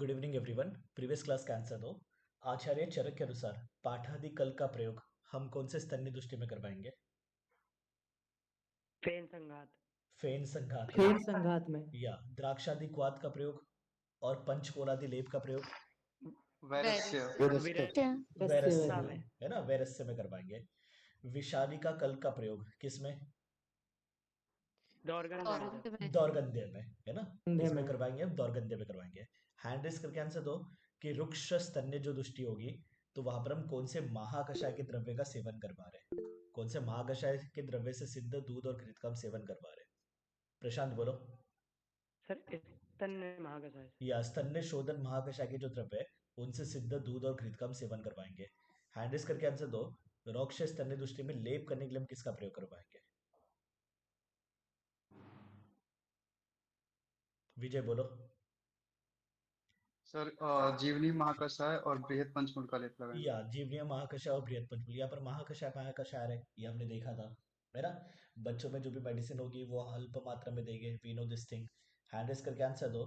Good evening everyone. Previous class का answer दो। आचार्य चरक के अनुसार पाठादि कल का प्रयोग हम कौन से स्तन्य दृष्टि में करवाएंगे? फेन संघात। फेन संघात फेन संघात में या द्राक्षादि क्वाद का प्रयोग और पंचकोलादि लेप का प्रयोग वैरस्य वैरस्य वैरस्य में। है ना, वैरस्य में करवाएंगे। विषादी का कल का प्रयोग किसमें? दौर्गंध्य में है ना, इसमें करवाएंगे हम, दौर्गंध्य में करवाएंगे। हैंड रेस करके आंसर दो कि रुक्ष स्तन्य जो दृष्टि होगी तो वहां पर हम कौन से महाकषाय के द्रव्य का सेवन करवा रहे हैं? कौन से महाकषाय के द्रव्य से सिद्ध दूध और घृत का हम सेवन करवा रहे हैं? प्रशांत बोलो। सर स्तन्य महाकषाय या स्तन्य शोधन महाकषाय के जो द्रव्य है उनसे सिद्ध दूध और घृत का हम सेवन करवाएंगे। हैंड रेस करके आंसर दो, रोक्ष स्तन्य दृष्टि में लेप करने के लिए हम किसका प्रयोग करवाएंगे? विजय बोलो। सर जीवनी महाकषाय और बृहद पंचमूल का लेप लगाएंगे। या जीवनीय महाकषाय और बृहद पंचमूल, यहाँ पर महाकषाय महाकषाय है, ये हमने देखा था है ना। बच्चों में जो भी मेडिसिन होगी वो अल्प मात्रा में देंगे, we know this thing. Hand करके आंसर दो,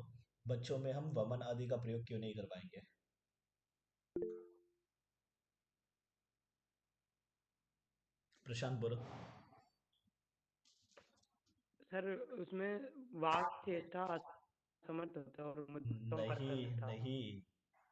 बच्चों में हम वमन आदि का प्रयोग क्यों नहीं करवाएंगे? प्रशांत बोलो। सर उसमें वाक चेष्टा असमर्थ होता है और नहीं नहीं,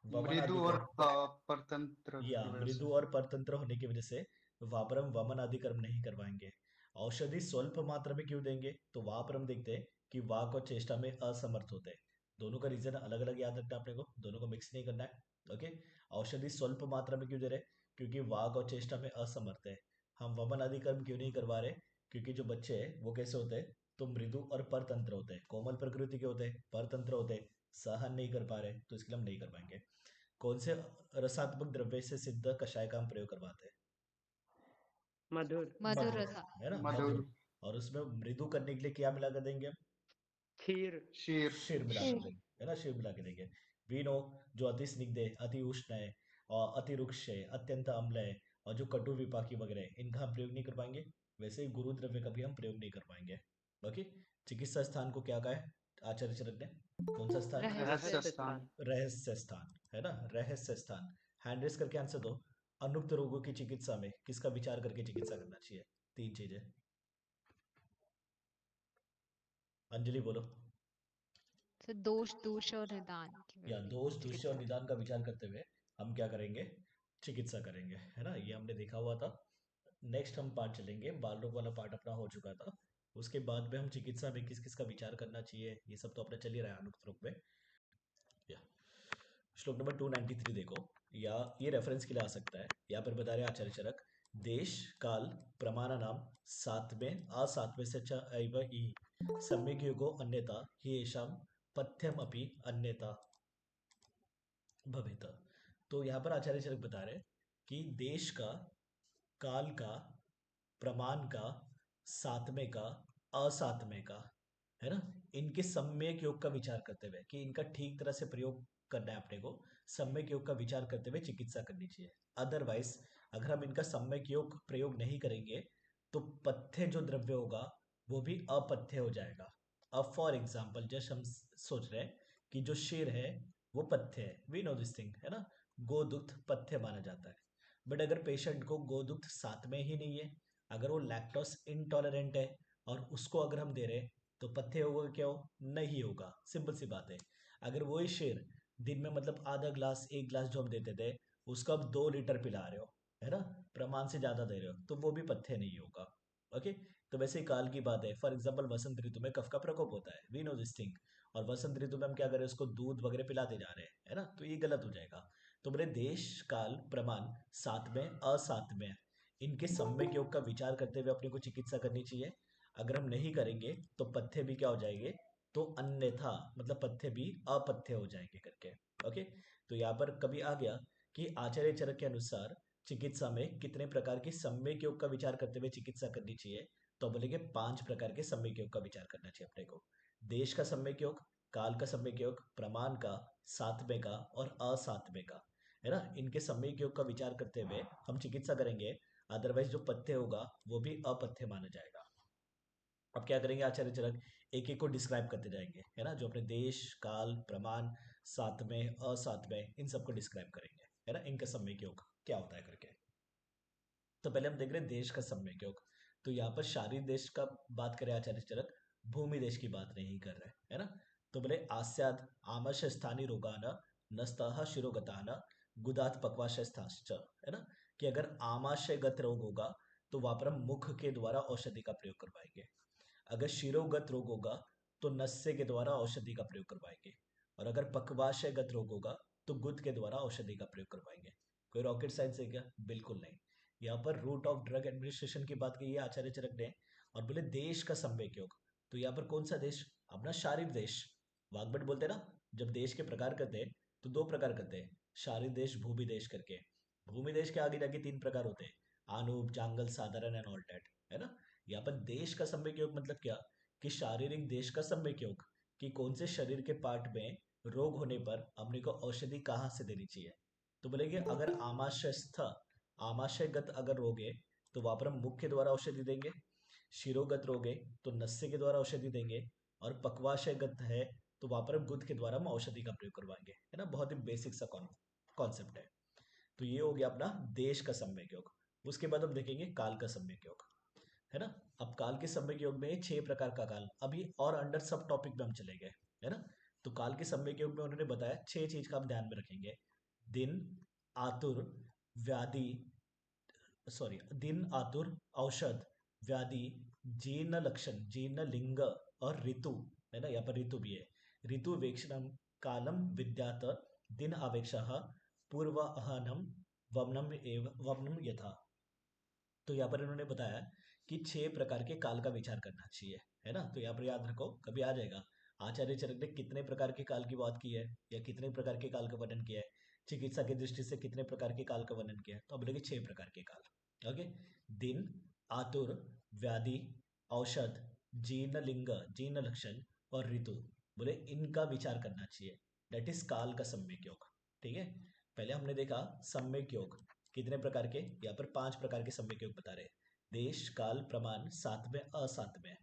वमन मृदु आदि और का परतंत्र या की वजह से। मृदु और परतंत्र होने की वजह से वहां पर हम वमन आदि कर्म नहीं करवाएंगे। औषधि स्वल्प मात्रा में क्यों देंगे? तो वहां पर हम देखते हैं कि वाक और चेष्टा में असमर्थ होते हैं। दोनों का रीजन अलग अलग याद रखना है अपने को, दोनों को मिक्स नहीं करना है। ओके, औषधि स्वल्प मात्रा में क्यों दे रहे? क्योंकि वाक और चेष्टा में असमर्थ है। हम वमन आदि कर्म क्यों नहीं करवा रहे? क्योंकि जो बच्चे हैं वो कैसे होते हैं? तो मृदु और परतंत्र होते हैं, कोमल प्रकृति के होते हैं, परतंत्र होते हैं, सहन नहीं कर पा रहे, तो इसके लिए हम नहीं करवाएंगे। कौन से रसात्मक द्रव्य से सिद्ध कषाय का हम प्रयोग करवाते हैं? मधुर मधुर है ना, मधुर। मधुर। और उसमें मृदु करने के लिए क्या मिला कर देंगे हम? क्षीर शीर। क्षीर मिला कर देंगे, है ना, क्षीर मिला के देंगे। वी नो, जो अति स्निग्ध है, अति उष्ण है और अति रुक्ष है, अत्यंत अम्ल है और जो कटु विपाकी वगैरह है, इनका हम प्रयोग नहीं कर पाएंगे। वैसे ही गुरु द्रव्य का भी हम प्रयोग नहीं कर पाएंगे। ओके। चिकित्सा स्थान को क्या कहा है आचार्य चरक ने? कौन सा स्थान? रहस्य स्थान। रहस्य स्थान, है ना, रहस्य स्थान। हैंड रेस करके आंसर दो, अनुक्त रोगों की चिकित्सा में किसका विचार करके चिकित्सा करना चाहिए? तीन चीजें। अंजलि बोलो। तो दोष दूष और निदान या दोष दूष्य और चिकित्सा। निदान का विचार करते हुए हम क्या करेंगे? चिकित्सा करेंगे, है ना, ये हमने देखा हुआ था। नेक्स्ट हम पार्ट चलेंगे, बाल रोग वाला पार्ट अपना हो चुका था। उसके बाद में हम चिकित्सा में किस किस का विचार करना चाहिए ये सब तो अपना चल ही रहा है अनुक्त रोग में। या श्लोक नंबर 293 देखो, या ये रेफरेंस के लिए आ सकता है। यहाँ पर बता रहे आचार्य चरक, देश काल प्रमाणानाम सातवें असातवें से च एव इ सम्यक युगो अन्यथा ही येषाम पथ्यम अपि अन्यथा भविता। तो यहाँ पर आचार्य चरक बता रहे हैं कि देश का, काल का, प्रमाण का, सातवें का, असातवें का, है ना, इनके सम्यक योग का विचार करते हुए कि इनका ठीक तरह से प्रयोग करना है अपने को, सम्यक योग का विचार करते हुए चिकित्सा करनी चाहिए। अदरवाइज अगर हम इनका सम्यक योग प्रयोग नहीं करेंगे तो पथ्य जो द्रव्य होगा वो भी अपथ्य हो जाएगा। अब फॉर एग्जाम्पल जस्ट हम सोच रहे हैं कि जो शेर है वो पथ्य है, वी नो दिस थिंग, है ना, गोदुग्ध पथ्य माना जाता है। बट अगर पेशेंट को गोदुग्ध साथ में ही नहीं है, अगर वो लैक्टोस इनटॉलरेंट है और उसको अगर हम दे रहे हैं तो पथ्य होगा क्या? हो नहीं होगा, सिंपल सी बात है। अगर वही शेर दिन में मतलब आधा ग्लास एक ग्लास जो हम देते थे उसका अब 2 लीटर पिला रहे हो, है ना, प्रमाण से ज्यादा दे रहे हो, तो वो भी पथ्य नहीं होगा। ओके। तो वैसे ही काल की बात है, फॉर एग्जाम्पल वसंत ऋतु में कफ का प्रकोप होता है, वी नो दिस थिंग, और वसंत ऋतु में हम क्या कर रहे हैं, उसको दूध वगैरह पिलाते जा रहे हैं, है ना, तो ये गलत हो जाएगा। तो बोले देश काल प्रमाण साथ में असात में इनके सम्यक योग का विचार करते हुए अपने को चिकित्सा करनी चाहिए। अगर हम नहीं करेंगे तो पथ्य भी क्या हो जाएंगे? तो अन्यथा मतलब पथ्य भी अपथ्य हो जाएंगे करके। ओके। तो यहाँ पर कभी आ गया कि आचार्य चरक के अनुसार चिकित्सा में कितने प्रकार की सम्यक योग का विचार करते हुए चिकित्सा करनी चाहिए? तो बोलेंगे 5 प्रकार के सम्यक योग का विचार करना चाहिए अपने को। देश का सम्यक योग, काल का सम्यक योग, प्रमाण का, सातवें का और असातवें का, है ना, इनके सम्यक योग का विचार करते हुए हम चिकित्सा करेंगे। अदरवाइज जो पथ्य होगा वो भी अपथ्य माना जाएगा। अब क्या करेंगे आचार्य चरक, एक एक को डिस्क्राइब करते जाएंगे, है ना, जो अपने देश काल प्रमाण सातवें, असातवें, इन सबको डिस्क्राइब करेंगे, है ना, इनका सम्यक योग क्या होता है करके। तो पहले हम देख रहे हैं देश का सम्यक योग। तो यहाँ पर शारीर देश का बात करें आचार्य चरक, भूमि देश की बात नहीं कर रहे, है ना। तो बोले आस्याद आमश स्थानी रोगान नस्तः शिरोगतान गुदात पक्वाशयस्थाश्च, है ना, कि अगर आमाशयगत रोग होगा तो वहां पर हम मुख के द्वारा औषधि का प्रयोग करवाएंगे। अगर शिरोगत रोग होगा तो नस्य के द्वारा औषधि का प्रयोग करवाएंगे। और अगर पक्वाशयगत रोग होगा तो गुद के द्वारा औषधि का प्रयोग करवाएंगे। कोई रॉकेट साइंस है क्या? बिल्कुल नहीं। यहाँ पर रूट ऑफ ड्रग एडमिनिस्ट्रेशन की बात की है आचार्य चरक ने। और बोले देश का सम्यक योग, तो यहाँ पर कौन सा देश? अपना शारीर देश। वाग्भट बोलते हैं ना, जब देश के प्रकार करते हैं तो दो प्रकार करते हैं, शारीर देश, भूमि देश करके। भूमि देश के आगे जाके तीन प्रकार होते हैं, आनूप, जांगल, साधारण एंड ऑल डेट, है ना। यहाँ पर देश का सम्यक योग मतलब क्या? कि शारीरिक देश का सम्यक योग, कि कौन से शरीर के पार्ट में रोग होने पर हमने को औषधि कहाँ से देनी चाहिए। तो बोलेंगे अगर आमाशयस्थ, आमाशयगत अगर रोग है तो वहां पर हम मुख के द्वारा औषधि देंगे। शिरोगत रोग है तो नस्य के द्वारा औषधि देंगे। और पक्वाशयगत है तो वहां पर हम गुद के द्वारा हम औषधि का प्रयोग करवाएंगे, है ना। बहुत ही बेसिक सा कॉन्सेप्ट है। तो ये हो गया अपना देश का सम्यक योग। उसके बाद हम देखेंगे काल का सम्यक योग, है ना। अब काल के सम्यक योग में 6 प्रकार का काल, अभी और अंडर सब टॉपिक में हम चले गए, है ना। तो काल के सम्यक योग में उन्होंने बताया 6 चीज का हम ध्यान में रखेंगे। दिन, आतुर, व्याधि, सॉरी, दिन, आतुर, औषध, व्याधि, जीर्ण लक्षण, जीर्ण लिंग और ऋतु, है ना। यहाँ पर ऋतु भी है। ऋतु वेक्षणम कालम विद्यात दिन आवेक्ष पूर्वाहनम वमनम एव वमनम यथा। तो यहाँ पर इन्होंने बताया कि 6 प्रकार के काल का विचार करना चाहिए, है ना। तो यहाँ पर याद रखो, कभी आ जाएगा आचार्य चरक ने कितने प्रकार के काल की बात की है या कितने प्रकार के काल का वर्णन किया है, चिकित्सा की दृष्टि से कितने प्रकार के काल का वर्णन किया है। तो अब बोलेंगे 6 प्रकार के काल। ओके, दिन, आतुर, व्याधि, औषध, जीर्ण लिंग, जीर्ण लक्षण और ऋतु, बोले इनका विचार करना चाहिए। दैट इज काल का सम्यक योग। ठीक है, पहले हमने देखा सम्यक योग कितने प्रकार के, यहाँ पर 5 प्रकार के सम्यक योग बता रहे हैं। देश, काल, प्रमाण, सातवें, असातवें,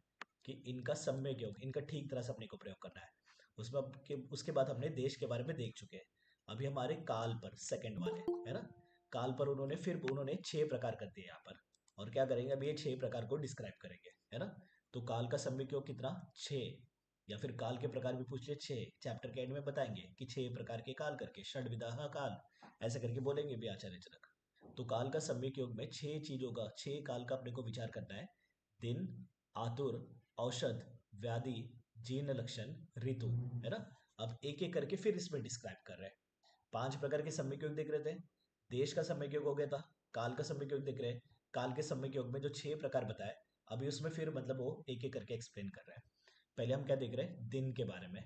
कि इनका सम्यक योग, इनका ठीक तरह से अपने को प्रयोग करना है। उसके बाद हमने देश के बारे में देख चुके हैं। अभी हमारे काल पर सेकंड वाले, है ना। काल पर उन्होंने 6 प्रकार कर दिए यहाँ पर। और क्या करेंगे, अभी ये 6 प्रकार को डिस्क्राइब करेंगे, है ना। तो काल का सम्यक योग कितना? 6। या फिर काल के प्रकार भी पूछ लिए 6, चैप्टर के एंड में बताएंगे कि 6 प्रकार के काल करके षड्विधा काल ऐसे करके बोलेंगे भी आचार्य जनक। तो काल का सम्यक योग में 6 चीजों का, 6 काल का अपने को विचार करना है। दिन, आतुर, औषध, व्याधि, जीर्ण लक्षण, ऋतु, है ना। अब एक एक करके फिर इसमें डिस्क्राइब कर रहे हैं। 5 प्रकार के सम्यक योग देख रहे थे। देश का सम्यक योग हो गया था, काल का सम्यक योग देख रहे हैं। काल के सम्यक योग में जो 6 प्रकार बताए, अभी उसमें फिर मतलब वो एक एक करके एक्सप्लेन कर रहे हैं। पहले हम क्या देख रहे हैं, दिन के बारे में।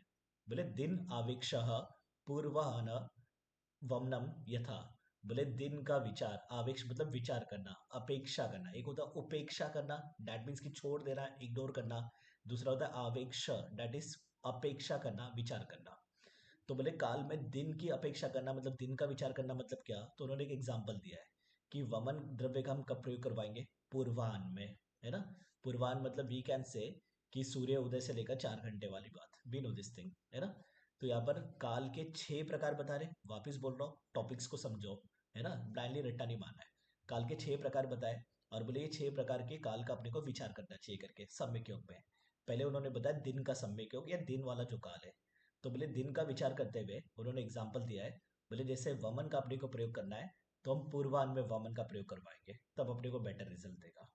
बोले दिन आवेक्ष पूर्वाहन वमनम यथा, बोले दिन का विचार, आवेश मतलब विचार करना, अपेक्षा करना, एक होता है उपेक्षा करना, दैट मीन्स कि छोड़ देना, इग्नोर करना। दूसरा होता है आवेक्ष, दैट इज अपेक्षा करना, विचार करना। तो बोले काल में दिन की अपेक्षा करना मतलब दिन का विचार करना मतलब क्या, तो उन्होंने एक एग्जाम्पल दिया है कि वमन द्रव्य का हम कब प्रयोग करवाएंगे, पूर्वाहन में, है ना। पूर्वाहन मतलब वी कैन से कि सूर्य उदय से लेकर 4 घंटे वाली बात, वी नो दिस थिंग, है ना। तो यहाँ पर काल के 6 प्रकार बता रहे, वापिस बोल रहा हूँ, टॉपिक्स को समझो, है ना, ब्लाइंडली रट्टा नहीं मारना है। काल के 6 प्रकार बताए और बोले ये 6 प्रकार के काल का अपने को विचार करना चाहिए करके सम्यक योग में। पहले उन्होंने बताया दिन का सम्यक योग या दिन वाला जो काल है। तो बोले दिन का विचार करते हुए उन्होंने एग्जाम्पल दिया है। बोले जैसे वमन का अपने को प्रयोग करना है तो हम पूर्वाहन में वमन का प्रयोग करवाएंगे, तब अपने को बेटर रिजल्ट देगा।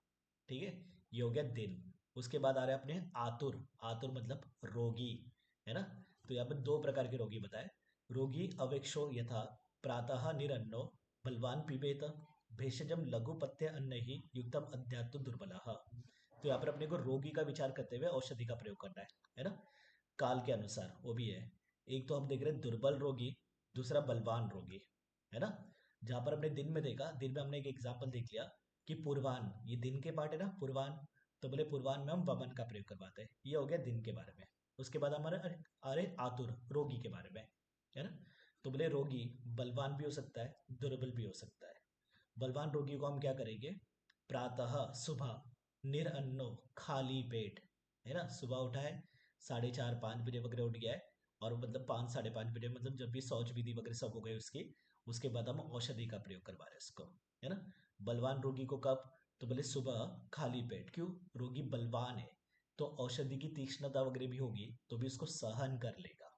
ठीक है, ये हो गया दिन। उसके बाद आ रहे हैं अपने आतुर। आतुर मतलब रोगी, है ना। तो यहाँ पर 2 प्रकार के रोगी बताए। रोगी अवेक्षो यथा प्रातः निरन्नो बलवान पिबेत भेषजम लघु पथ्य अन्न ही युक्तम अध्यात्म दुर्बलः। तो यहाँ पर अपने को रोगी का विचार करते हुए औषधि का प्रयोग करना है ना, काल के अनुसार वो भी है। एक तो हम देख रहे हैं दुर्बल रोगी, दूसरा बलवान रोगी, है ना। जहां पर हमने दिन में देखा, दिन में हमने एक एग्जाम्पल देख लिया कि पूर्वान, ये दिन के पार्ट है ना पूर्वान। तो बोले पूर्वान में हम वमन का प्रयोग करवाते हैं, ये हो गया दिन के बारे में। उसके बाद हमारे अरे आतुर रोगी के बारे में, है ना। तो बोले रोगी बलवान भी हो सकता है, दुर्बल भी हो सकता है। बलवान रोगी को हम क्या करेंगे, प्रातः सुबह निरअन्नो खाली पेट, है ना, सुबह उठा है 4:30 5 बजे वगैरह उठ गया है और मतलब 5 साढ़े 5 बजे मतलब जब भी शौच विधि वगैरह सब हो गए उसके बाद हम औषधि का प्रयोग करवा रहे हैं इसको, है ना। बलवान रोगी को कब, तो बोले सुबह खाली पेट। क्यों, रोगी बलवान है तो औषधि की तीक्ष्णता वगैरह भी होगी तो भी उसको सहन कर लेगा।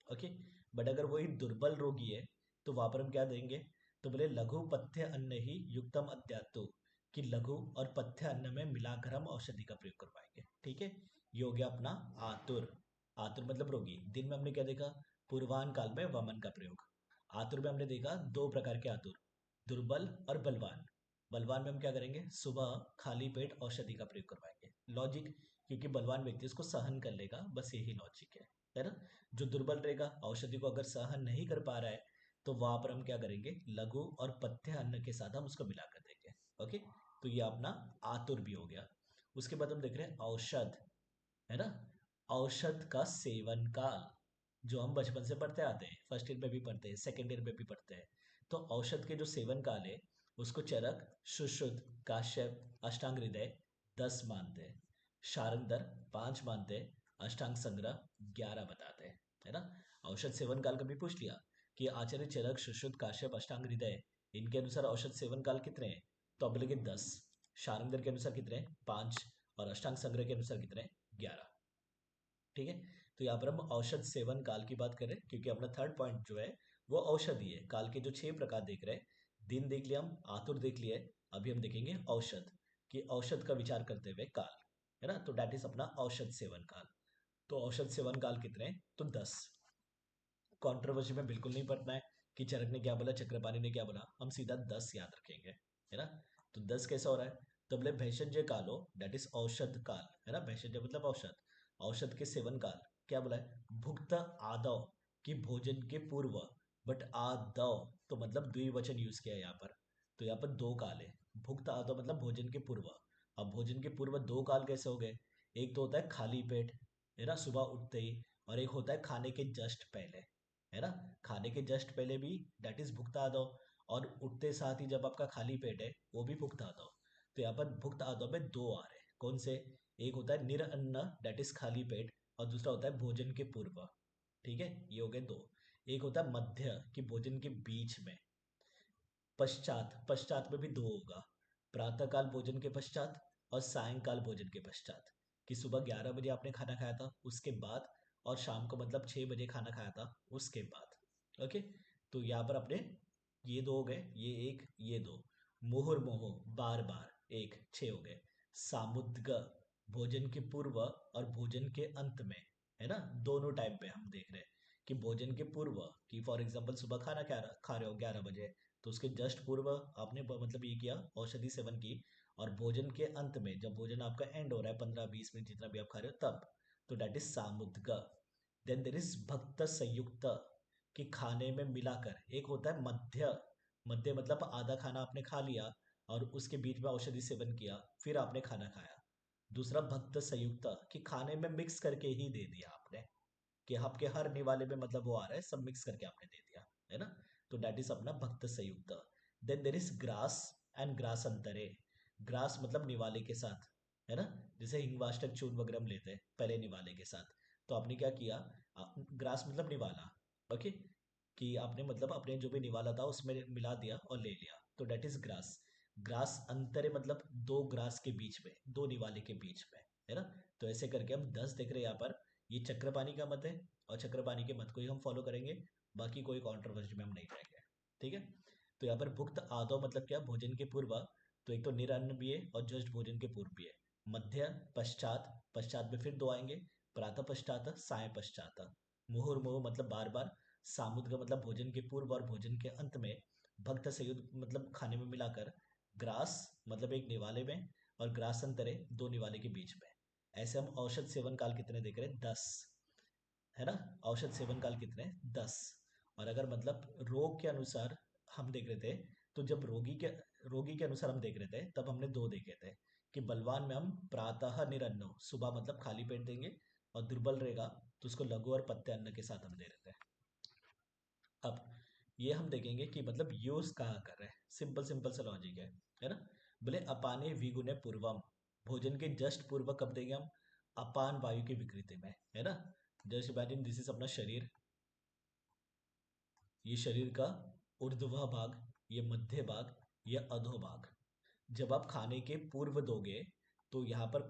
ओके। बट अगर वही दुर्बल रोगी है तो वहां पर हम क्या देंगे, तो बोले लघु पथ्य अन्न ही युक्तम अद्यातु, कि लघु और पथ्य अन्न में मिलाकर हम औषधि का प्रयोग करवाएंगे। ठीक है। ये हो गया अपना आतुर। आतुर मतलब रोगी। दिन में हमने क्या देखा, पूर्वान काल में वमन का प्रयोग। आतुर में हमने देखा दो प्रकार के आतुर, दुर्बल और बलवान। बलवान में हम क्या करेंगे, सुबह खाली पेट औषधि का प्रयोग करवाएंगे। लॉजिक, क्योंकि बलवान व्यक्ति उसको सहन कर लेगा, बस यही लॉजिक है ना। जो दुर्बल रहेगा, औषधि को अगर सहन नहीं कर पा रहा है, तो वहां पर हम क्या करेंगे, लघु और पथ्य अन्न के साथ हम उसको मिला कर देंगे। ओके। तो ये अपना आतुर भी हो गया। उसके बाद हम देख रहे हैं औषध, है ना। औषध का सेवन काल, जो हम बचपन से पढ़ते आते हैं, फर्स्ट ईयर में भी पढ़ते हैं, सेकेंड ईयर में भी पढ़ते हैं। तो औषध के जो सेवन काल है उसको चरक, सुश्रुत, काश्यप, अष्टांग हृदय 10 मानते हैं, शारंगधर 5 मानते हैं, अष्टांग संग्रह 11 बताते हैं, है ना। औषध सेवन काल कभी पूछ लिया कि आचार्य चरक, सुश्रुत, काश्यप, अष्टांग हृदय इनके अनुसार औषध सेवन काल कितने हैं, तो अब बोलेंगे 10। शारंगधर के अनुसार कितने हैं, 5। और अष्टांग संग्रह के अनुसार कितने हैं, 11। ठीक है। तो यहाँ पर हम औषध सेवन काल की बात करें, क्योंकि अपना थर्ड पॉइंट जो है वो औषधि है। काल के जो 6 प्रकार देख रहे हैं, दिन देख लिया हम, आतुर देख लिया है, अभी हम देखेंगे औषध, कि औषध का विचार करते हुए काल, है ना। तो डेट इज अपना औषध सेवन काल। तो औषध सेवन काल कितने हैं, तो 10। कॉन्ट्रोवर्सी में बिल्कुल नहीं पढ़ना है कि चरक ने क्या बोला, चक्रपाणी ने क्या बोला, हम सीधा 10 याद रखेंगे, है ना। तो 10 कैसा हो रहा है, तो बोले भेषज कालो, डेट इज औषध काल, है ना। भेषज मतलब औषध, औषध के सेवन काल क्या बोला है, भुक्त आदव, कि भोजन के पूर्व। बट आदव तो मतलब द्विवचन यूज किया है यहाँ पर, तो यहाँ पर 2 काल है। भुक्त आदव मतलब भोजन के पूर्व। अब भोजन के पूर्व 2 काल कैसे हो गए, एक तो होता है खाली पेट, है ना, सुबह उठते ही, और एक होता है खाने के जस्ट पहले, है ना। खाने के जस्ट पहले भी डेट इज भुक्त आदव, और उठते साथ ही जब आपका खाली पेट है वो भी भुक्त आदव। तो यहाँ पर भुक्त आदव में 2 आ रहे हैं, कौन से, एक होता है निरअन्न डेट इज खाली पेट, और दूसरा होता है भोजन के पूर्व। ठीक है, ये हो गए 2। एक होता है मध्य, कि भोजन के बीच में। पश्चात, पश्चात में भी 2 होगा, प्रातःकाल भोजन के पश्चात और सायंकाल भोजन के पश्चात, कि सुबह 11 बजे आपने खाना खाया था उसके बाद, और शाम को मतलब 6 बजे खाना खाया था उसके बाद। ओके। तो यहाँ पर अपने ये 2 हो गए, ये 1 ये 2। मुहुर्मुहु बार बार 1, 6 हो गए। सामुद्ग भोजन के पूर्व और भोजन के अंत में, है ना। दोनों टाइम पे हम देख रहे हैं कि भोजन के पूर्व, कि फॉर एग्जांपल सुबह खाना खा रहे हो 11 बजे, तो उसके जस्ट पूर्व आपने मतलब ये किया, औषधि सेवन की। और भोजन के अंत में जब भोजन आपका एंड हो रहा है 15-20 मिनट जितना भी आप खा रहे हो तब, तो डेट इज सामुद्ग। देन देर इज भक्त संयुक्त, कि खाने में मिलाकर। एक होता है मध्य, मध्य मतलब आधा खाना आपने खा लिया और उसके बीच में औषधि सेवन किया, फिर आपने खाना खाया। दूसरा भक्त संयुक्त, कि खाने में मिक्स करके ही दे दिया आपने, कि आपके हर निवाले में मतलब वो आ रहा है, सब मिक्स करके आपने दे दिया, है ना। तो डेट इज अपना भक्त संयुक्त। देन देर इज ग्रास एंड ग्रास अंतरे। ग्रास मतलब निवाले के साथ, है ना। जैसे हिंगवाष्टक चूर्ण वगैरह हम लेते हैं पहले निवाले के साथ, तो आपने क्या किया, ग्रास मतलब निवाला। ओके। कि आपने मतलब अपने जो भी निवाला था उसमें मिला दिया और ले लिया, तो डेट इज ग्रास। ग्रास अंतरे मतलब 2 ग्रास के बीच में, 2 निवाले के बीच में, है ना। तो ऐसे करके हम 10 देख रहे हैं यहाँ पर। ये चक्रपाणी का मत है, और चक्रपाणी के मत को ही हम फॉलो करेंगे, बाकी कोई कॉन्ट्रोवर्सी में हम नहीं जाएंगे। ठीक है। तो यहाँ पर भुक्त आदो मतलब क्या, भोजन के पूर्व। तो एक तो निरअन्न भी है और जस्ट भोजन के पूर्व भी है। मध्य, पश्चात, पश्चात में फिर 2 आएंगे, प्रातः पश्चात, साय पश्चात। मुहुर्मुहु मतलब बार बार। सामुद्र मतलब भोजन के पूर्व और भोजन के अंत में। भक्त संयुक्त मतलब खाने में मिलाकर। ग्रास मतलब एक निवाले में, और ग्रासांतरे 2 निवाले के बीच में। ऐसे हम औषध सेवन काल कितने देख रहे हैं, 10, है ना। औषध सेवन काल कितने, 10। और अगर मतलब रोग के अनुसार हम देख रहे थे, तो जब रोगी के अनुसार हम देख रहे थे तब हमने 2 देखे थे, कि बलवान में हम प्रातः निरन्न, सुबह मतलब खाली पेट देंगे, और दुर्बल रहेगा तो उसको लघु और पत्ते अन्न के साथ हम दे रहे थे। अब ये हम देखेंगे कि मतलब यूज कहाँ कर रहे हैं, सिंपल सिंपल सा लॉजिक है ना। बोले अपाने विगुणे पूर्वम, भोजन के जस्ट पूर्व कब देंगे हम, अपान वायु की विकृति में, है ना। जस्ट इमेजिन दिस इज अपना शरीर, ये शरीर का ऊर्ध्वा भाग, ये मध्य भाग, ये अधो भाग। जब आप खाने के पूर्व दोगे तो यहाँ पर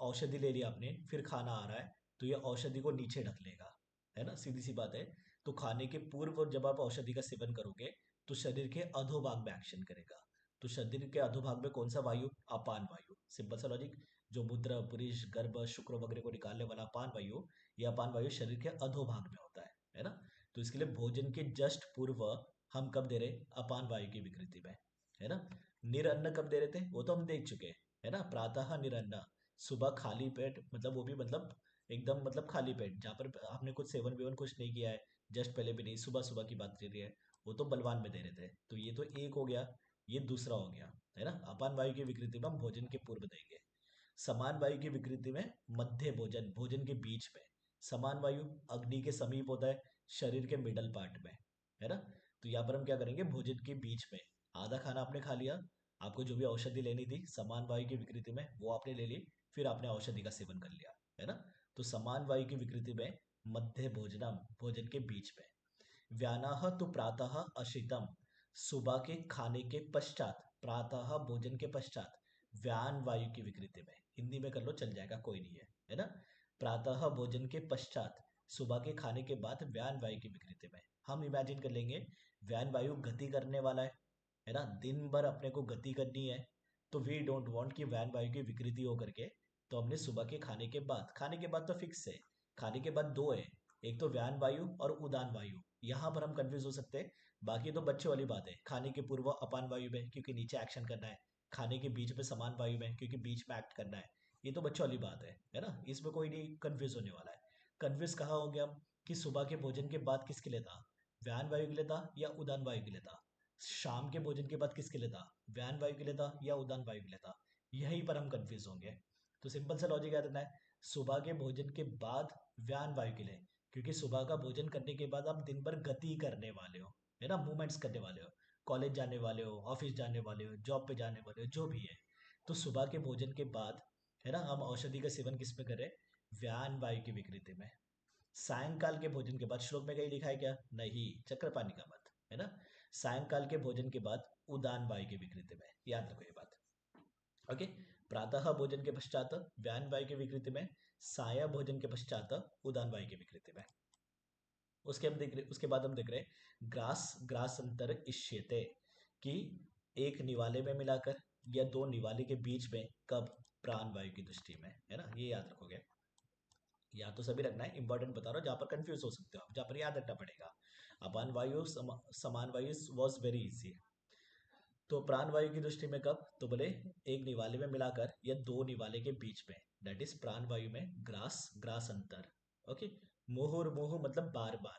औषधि ले लिया आपने, फिर खाना आ रहा है तो ये औषधि को नीचे ढक लेगा, है ना, सीधी सी बात है। तो खाने के पूर्व जब आप औषधि का सेवन करोगे तो शरीर के अधोभाग में एक्शन करेगा। तो शरीर के अधोभाग में कौन सा वायु? अपान वायु। सिंपल सा लॉजिक, जो मूत्र, पुरुष, गर्भ, शुक्र वगैरह को निकालने वाला अपान वायु, ये अपान वायु शरीर के अधोभाग में होता है ना। तो इसके लिए भोजन के जस्ट पूर्व हम कब दे रहे? अपान वायु की विकृति में, है ना। निरन्न कब दे रहे थे? वो तो हम देख चुके हैं, है ना। प्रातः निरन्न, सुबह खाली पेट, मतलब वो भी मतलब एकदम मतलब खाली पेट, जहाँ पर आपने कुछ सेवन वेवन कुछ नहीं किया है, जस्ट पहले भी नहीं, सुबह सुबह की बात कर रही है, वो तो बलवान में दे रहे थे। तो ये तो एक हो गया, ये दूसरा हो गया, है ना। अपान वायु की विकृति में हम भोजन के पूर्व देंगे। समान वायु की विकृति में मध्य भोजन, भोजन के बीच में। समान वायु अग्नि के समीप होता है, शरीर के मिडल पार्ट में, है ना। तो यहाँ पर हम क्या करेंगे? भोजन के बीच में आधा खाना आपने खा लिया, आपको जो भी औषधि लेनी थी समान वायु की विकृति में वो आपने ले ली, फिर आपने औषधि का सेवन कर लिया, है ना। तो समान वायु की विकृति में मध्य भोजनम, भोजन के बीच में। व्यानाह तो प्रातः अशितम, सुबह के खाने के पश्चात, प्रातः भोजन के पश्चात व्यान वायु की विकृति में। हिंदी में कर लो, चल जाएगा, कोई नहीं है ना। प्रातः भोजन के पश्चात, सुबह के खाने के बाद व्यान वायु की विकृति में। हम इमेजिन कर लेंगे व्यान वायु गति करने वाला है ना, दिन भर अपने को गति करनी है, तो वी डोंट वांट कि व्यान वायु की विकृति हो करके, तो हमने सुबह के खाने के बाद, खाने के बाद तो फिक्स है, खाने के बाद दो है, एक तो व्यान वायु और उदान वायु। यहाँ पर हम कंफ्यूज हो सकते हैं, बाकी तो बच्चों वाली बात है। खाने के पूर्व अपान वायु में क्योंकि नीचे एक्शन करना है, खाने के बीच में समान वायु में क्योंकि बीच में एक्ट करना है, ये तो बच्चों वाली बात है ना। इसमें कोई नहीं कंफ्यूज होने वाला है। कंफ्यूज कहाँ हो गया हम कि सुबह के भोजन के बाद किसके लिए था? व्यान वायु के लिए था या उदान वायु के लिए था? शाम के भोजन के बाद किसके लिए था? व्यान वायु के लिए था या उदान वायु के लिए था? यहीं पर हम कंफ्यूज होंगे। तो सिंपल सा लॉजिक याद रखना है, सुबह के भोजन के बाद व्यान वायु के लिए, क्योंकि सुबह का भोजन करने के बाद आप दिन भर गति करने वाले हो, है ना, मूवमेंट्स करने वाले हो, कॉलेज जाने वाले हो, ऑफिस जाने वाले हो, जॉब पे जाने वाले हो, जो भी है। तो सुबह के भोजन के बाद, है ना, हम औषधि का सेवन किस में करें? व्यान वायु की विकृति में। सायंकाल के भोजन के बाद, श्लोक में कहीं लिखा है क्या? नहीं, चक्रपाणी का मत, है ना। सायंकाल के भोजन के बाद उदान वायु की विकृति में, याद रखो ये बात। ओके। प्रातः भोजन के पश्चात व्यान वायु की विकृति में, साया भोजन के पश्चात उदान वायु की विकृति में। उसके बाद हम देख रहे हैं ग्रास ग्रास अंतर इष्यते, कि एक निवाले में मिलाकर या दो निवाले के बीच में, कब? प्राण वायु की दृष्टि में, है ना। ये याद रखोगे, या तो सभी रखना है, इंपॉर्टेंट बता रहा हूँ जहाँ पर कंफ्यूज हो सकते हो आप, जहाँ पर याद रखना पड़ेगा। अपान वायु समान वायु वॉज वेरी इजी। तो प्राण वायु की दृष्टि में कब? तो बोले एक निवाले में मिलाकर या दो निवाले के बीच में, दैट इज प्राण वायु में ग्रास ग्रास अंतर। ओके। मुहुर्मुहु मतलब बार बार,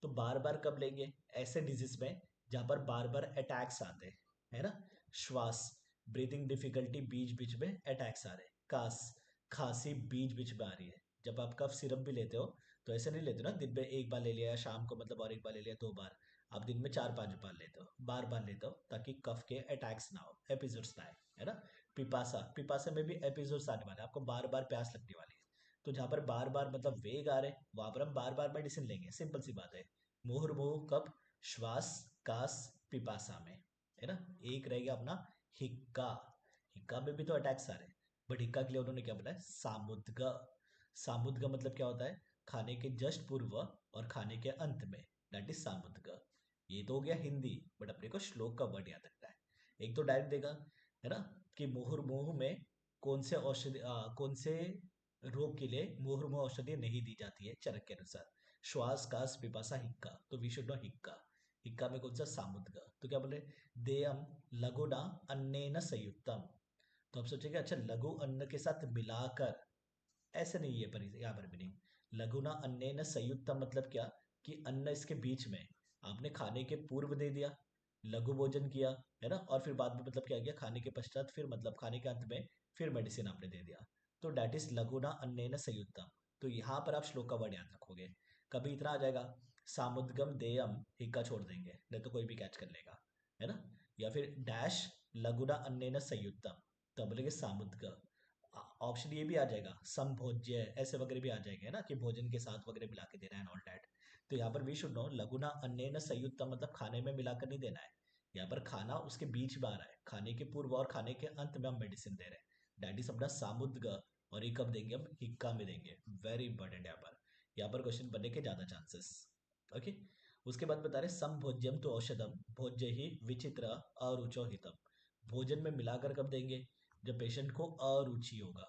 तो बार बार कब लेंगे? ऐसे डिजीज में जहां पर बार बार अटैक्स आते हैं, है ना। श्वास, ब्रीथिंग डिफिकल्टी, बीच बीच में अटैक्स आ रहे हैं। कास, खांसी बीच बीच में आ रही है। जब आप कफ सिरप भी लेते हो तो ऐसे नहीं लेते ना, दिन में एक बार ले लिया, शाम को मतलब और एक बार ले लिया, दो बार। आप दिन में 4-5 बार लेते हो, बार बार लेते हो, ताकि कफ के अटैक्स ना हो, एपिसोड्स ना आए, है ना। पिपासा, पिपासा में भी एपिसोड्स आने वाले हैं, आपको बार बार प्यास लगने वाली है। तो जहाँ पर बार बार मतलब वेग आ रहे, वहां पर हम बार बार मेडिसिन लेंगे, सिंपल सी बात है। मुहुर्मुहु कब? श्वास, कास, पिपासा में, है ना। एक रह गया अपना हिक्का, हिक्का में भी तो अटैक्स आ रहे हैं, बट हिक्का के लिए उन्होंने क्या बोला है? सामुद्ग। सामुद्ग मतलब क्या होता है? खाने के जस्ट पूर्व और खाने के अंत में, दैट इज सामुद्ग। ये तो हो गया हिंदी, बट अपने को श्लोक का वर्ड याद रखना है। एक तो डायरेक्ट देगा, है ना, कि मुहुर्मुहु में कौन से औषधि कौन से रोग के लिए मुहुर्मुहु औषधि नहीं दी जाती है चरक के अनुसार? श्वास, कास, पिपासा, हिक्का। तो वी शुड नो हिक्का। हिक्का में कौन सा? सामुद्ग। तो क्या बोले? देयम लघुना अन्नेन संयुक्तम। तो आप सोचेंगे अच्छा लघु अन्न के साथ मिलाकर, ऐसे नहीं है, पर यहाँ पर भी नहीं। लघुना अन्नेन संयुक्तम मतलब क्या? कि अन्न इसके बीच में, आपने खाने के पूर्व दे दिया, लघु भोजन किया, है ना, और फिर बाद में मतलब क्या किया? खाने के पश्चात, फिर मतलब खाने के अंत में फिर मेडिसिन आपने दे दिया। तो डैट इज लघुना अन्नेन संयुक्तम। तो यहाँ पर आप श्लोक का वर्ड याद रखोगे। कभी इतना आ जाएगा सामुद्गम देयम, हिक्का छोड़ देंगे, नहीं तो कोई भी कैच कर लेगा, है ना। या फिर डैश लघुना अन्नेन संयुक्तम, तो बोलेंगे सामुद्ग। ऑप्शन ये भी आ जाएगा समभोज्य, ऐसे वगैरह भी आ जाएंगे, है ना, कि भोजन के साथ वगैरह मिला के देना है एंड ऑल दैट। तो यहाँ पर वी शुड नो लघुना अन्येन संयुक्त मतलब खाने में मिलाकर नहीं देना है। यहाँ पर खाना उसके बीच में आ रहा है, खाने के पूर्व और खाने के अंत में हम मेडिसिन दे रहे हैं। दैट इज अपना सामुद्ग, और ये कब देंगे हम, हिक्का में देंगे। वेरी इंपॉर्टेंट यहाँ पर क्वेश्चन बनने के ज्यादा चांसेस। ओके, उसके बाद बता रहे संभोज्यम तो औषधम भोज्य ही विचित्र अरुचो हितम। भोजन में मिलाकर कब देंगे, जब पेशेंट को अरुचि होगा,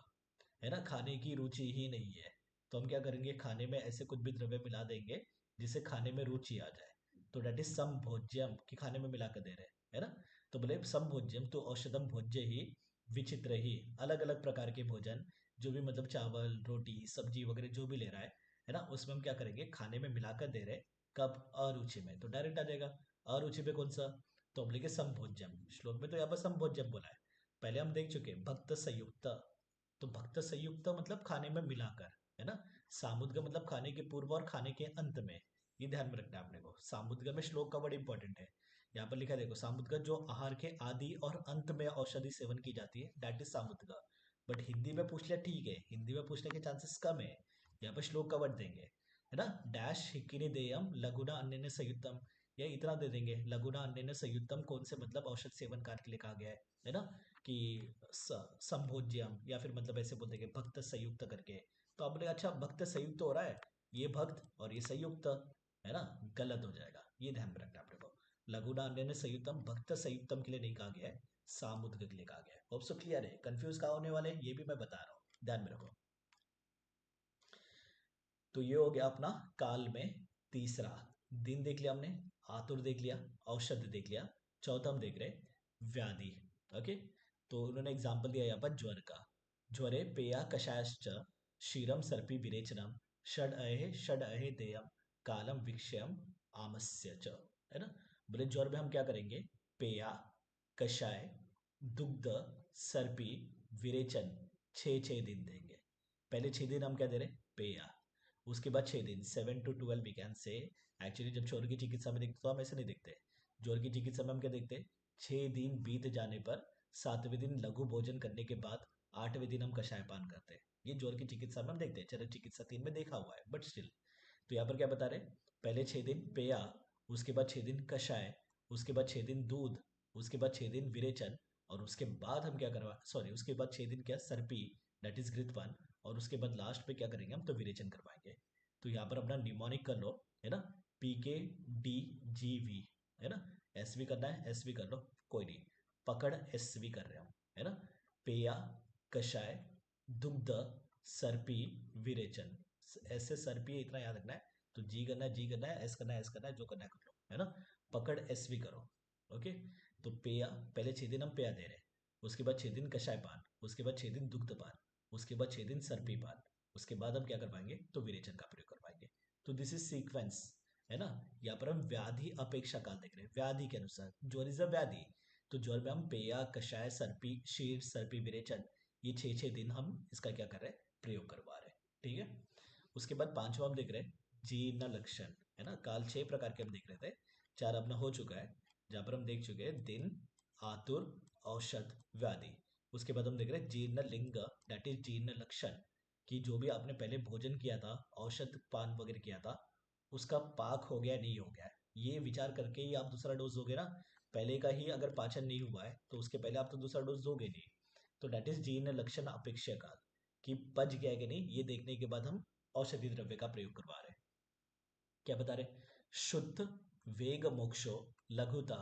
है ना, खाने की रुचि ही नहीं है, तो हम क्या करेंगे, खाने में ऐसे कुछ भी द्रव्य मिला देंगे जिससे खाने में रुचि आ जाए। तो डेट इज संभोज्यम, कि खाने में मिलाकर दे रहे हैं, है ना। तो बोले संभोज्यम तो औषधम भोज्य ही विचित्र ही, अलग अलग प्रकार के भोजन, जो भी मतलब चावल रोटी सब्जी वगैरह जो भी ले रहा है ना, उसमें हम क्या करेंगे, खाने में मिलाकर दे रहे हैं। कब, अरुचि में, तो डायरेक्ट आ जाएगा अरुचि पे कौन सा, तो हम लिखे संभोज्यम। श्लोक में तो यहाँ पर संभोज्यम बोला है, पहले हम देख चुके भक्त संयुक्त। तो भक्त संयुक्त मतलब खाने में मिलाकर, है ना। सामुद्ग मतलब खाने के पूर्व और खाने के अंत में, ये ध्यान में रखना है आपने को। सामुद्ग में श्लोक का बड़ा इंपॉर्टेंट है, यहाँ पर लिखा है देखो, सामुद्ग जो आहार के आदि और अंत में औषधि सेवन की जाती है, दैट इज सामुद्ग। बट हिंदी में पूछ लिया ठीक है, हिंदी में पूछने के चांसेस कम है, यहाँ पर श्लोक का वर्ड देंगे, है ना। डैश हिक्किनी देयम लघुना अन्य संयुक्तम, या इतना दे देंगे, लघुना अन्य संयुक्तम कौन से मतलब औषध सेवन कार्य के लिए कहा गया है ना, कि संभोज्यम, या फिर मतलब ऐसे बोल देंगे भक्त संयुक्त करके। तो आप बोले अच्छा भक्त संयुक्त हो रहा है, ये भक्त और ये संयुक्त, है ना, गलत हो जाएगा, ये ध्यान में रखना है आपने को। लघुना अन्य संयुक्तम भक्त संयुक्तम के लिए नहीं कहा गया है, सामुद्रिक के लिए कहा गया है। होप सो क्लियर है, कंफ्यूज कहाँ होने वाले हैं ये भी मैं बता रहा हूँ, ध्यान में रखो। तो ये हो गया अपना काल में तीसरा। दिन देख लिया हमने, आतुर देख लिया, औषध देख लिया, चौथा हम देख रहे व्याधि। ओके, तो उन्होंने एग्जाम्पल दिया यहाँ पर ज्वर का। ज्वरे पेया कषायश्च क्षीरम सर्पी विरेचनम षड अहे देयम कालम विक्षयम आमस्य च, है ना। बोले ज्वर में हम क्या करेंगे, पेया कषाय दुग्ध सर्पी विरेचन 6 दिन देंगे। पहले 6 दिन हम क्या दे रहे, पेया, उसके बाद 6 दिन 7 to 12 we can say. Actually जब ज्वर की चिकित्सा में देखते तो हम ऐसे नहीं देखते, ज्वर की चिकित्सा में हम क्या देखते, 6 दिन बीत जाने पर 7वें दिन लघु भोजन करने के बाद 8वें दिन हम कषाय पान करते हैं। ये ज्वर की चिकित्सा में हम देखते हैं, चरक चिकित्सा 3 में देखा हुआ है, बट स्टिल। तो यहाँ पर क्या बता रहे, पहले 6 दिन पेया, उसके बाद 6 दिन कषाय, उसके बाद 6 दिन दूध, उसके बाद 6 दिन विरेचन, और उसके बाद हम क्या करवा, सॉरी उसके बाद 6 दिन क्या, सर्पी, दैट इज घृतपान, और उसके बाद लास्ट पे क्या करेंगे हम, तो विरेचन करवाएंगे। तो यहाँ पर अपना निमोनिक कर लो, है ना, PKDGV, है ना। SV करना है SV कर लो, कोई नहीं, पकड़ SV कर रहे हम, है ना। पेया कषाय दुग्ध सर्पी विरेचन, ऐसे सर्पी इतना याद रखना है। तो G करना है G करना है, S करना है S करना है, जो करना है कर लो, है ना। पकड़ SV करो। ओके, तो पेया, पहले 6 दिन हम पेया दे रहे हैं, उसके बाद 6 दिन कषाय पान, उसके बाद 6 दिन दुग्ध पान, उसके बाद 6 दिन सर्पी पान, उसके बाद हम क्या करवाएंगे, तो विरेचन का प्रयोग करवाएंगे। तो दिस इज सीक्वेंस, है ना। यहाँ पर हम व्याधि अपेक्षा काल देख रहे हैं, व्याधि के अनुसार, ज्वर इज अ व्याधि, तो ज्वर में हम पेया कषाय सर्पी शीर सर्पी विरेचन, ये 6 6 दिन हम इसका क्या कर रहे हैं, प्रयोग करवा रहे हैं, ठीक है। उसके बाद पांचवा हम देख रहे हैं जीर्ण लक्षण, है ना। काल 6 प्रकार के हम देख रहे थे, 4 अपना हो चुका है, जहाँ पर हम देख चुके हैं दिन, आतुर, औषध, व्याधि। उसके बाद हम देख रहे हैं जीर्ण लिंग, दैट इज जीर्ण लक्षण, कि जो भी आपने पहले भोजन किया था, औषध पान वगैरह किया था, उसका पाक हो गया नहीं हो गया है, ये विचार करके ही आप दूसरा डोज दोगे ना। पहले का ही अगर पाचन नहीं हुआ है तो उसके पहले आप तो दूसरा डोज दोगे नहीं। तो दैट इज जीर्ण लक्षण अपेक्षा काल, कि पच गया है कि नहीं, ये देखने के बाद हम औषधि द्रव्य का प्रयोग करवा रहे हैं। क्या बता रहे, शुद्ध वेग मोक्षो लघुता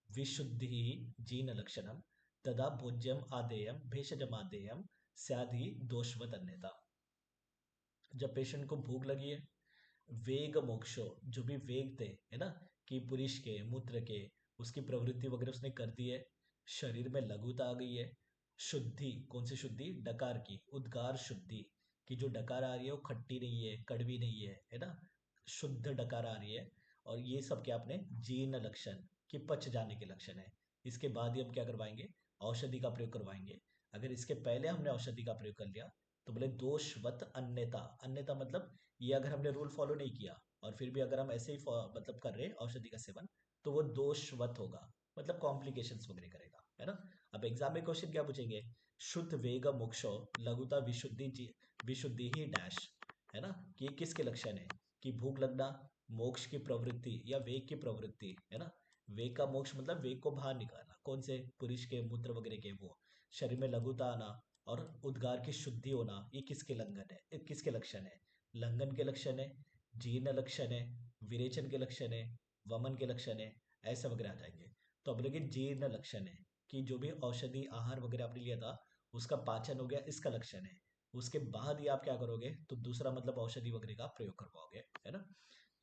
विशुद्धि जीन लक्षणम तदा भोज्यम आदेयम भेषजम आदेयम स्यादि दोषवत अन्यथा। जब पेशेंट को भूख लगी है, वेग मोक्षो, जो भी वेग थे, है ना, कि पुरुष के मूत्र के, उसकी प्रवृत्ति वगैरह उसने कर दी है, शरीर में लघुता आ गई है, शुद्धि, कौन सी शुद्धि, डकार की, उद्गार शुद्धि, कि जो डकार आ रही है वो खट्टी नहीं है कड़वी नहीं है ना, शुद्ध डकार आ रही है। और ये सब क्या अपने जीर्ण लक्षण, कि पच जाने के लक्षण है। इसके बाद ही हम क्या करवाएंगे, औषधि का प्रयोग करवाएंगे। अगर इसके पहले हमने औषधि का प्रयोग कर लिया तो बोले दोषवत अन्यता, अन्यता मतलब ये अगर हमने रूल फॉलो नहीं किया और फिर भी अगर हम ऐसे ही मतलब कर रहे हैं औषधि का सेवन, तो वो दोषवत होगा, मतलब कॉम्प्लिकेशंस वगैरह करेगा, है ना। अब एग्जाम में क्वेश्चन क्या पूछेंगे, शुद्ध वेग मोक्षो लघुता विशुद्धि ही डैश, है ना, कि ये किसके लक्षण है, कि भूख लगना, मोक्ष की प्रवृत्ति या वेग की प्रवृत्ति, है ना। वेग का मोक्ष मतलब वेग को बाहर निकालना, कौन से, पुरुष के मूत्र वगैरह के, वो शरीर में लघुता आना और उद्गार की शुद्धि होना, ये किसके लंघन है, ये किसके लक्षण है, लंघन के लक्षण है, जीर्ण लक्षण है, विरेचन के लक्षण है, वमन के लक्षण है, ऐसे वगैरह आ जाएंगे। तो अब लेकिन जीर्ण लक्षण है कि जो भी औषधि आहार वगैरह आपने लिया था उसका पाचन हो गया, इसका लक्षण है। उसके बाद ही आप क्या करोगे, तो दूसरा मतलब औषधि वगैरह का प्रयोग कर पाओगे, है ना।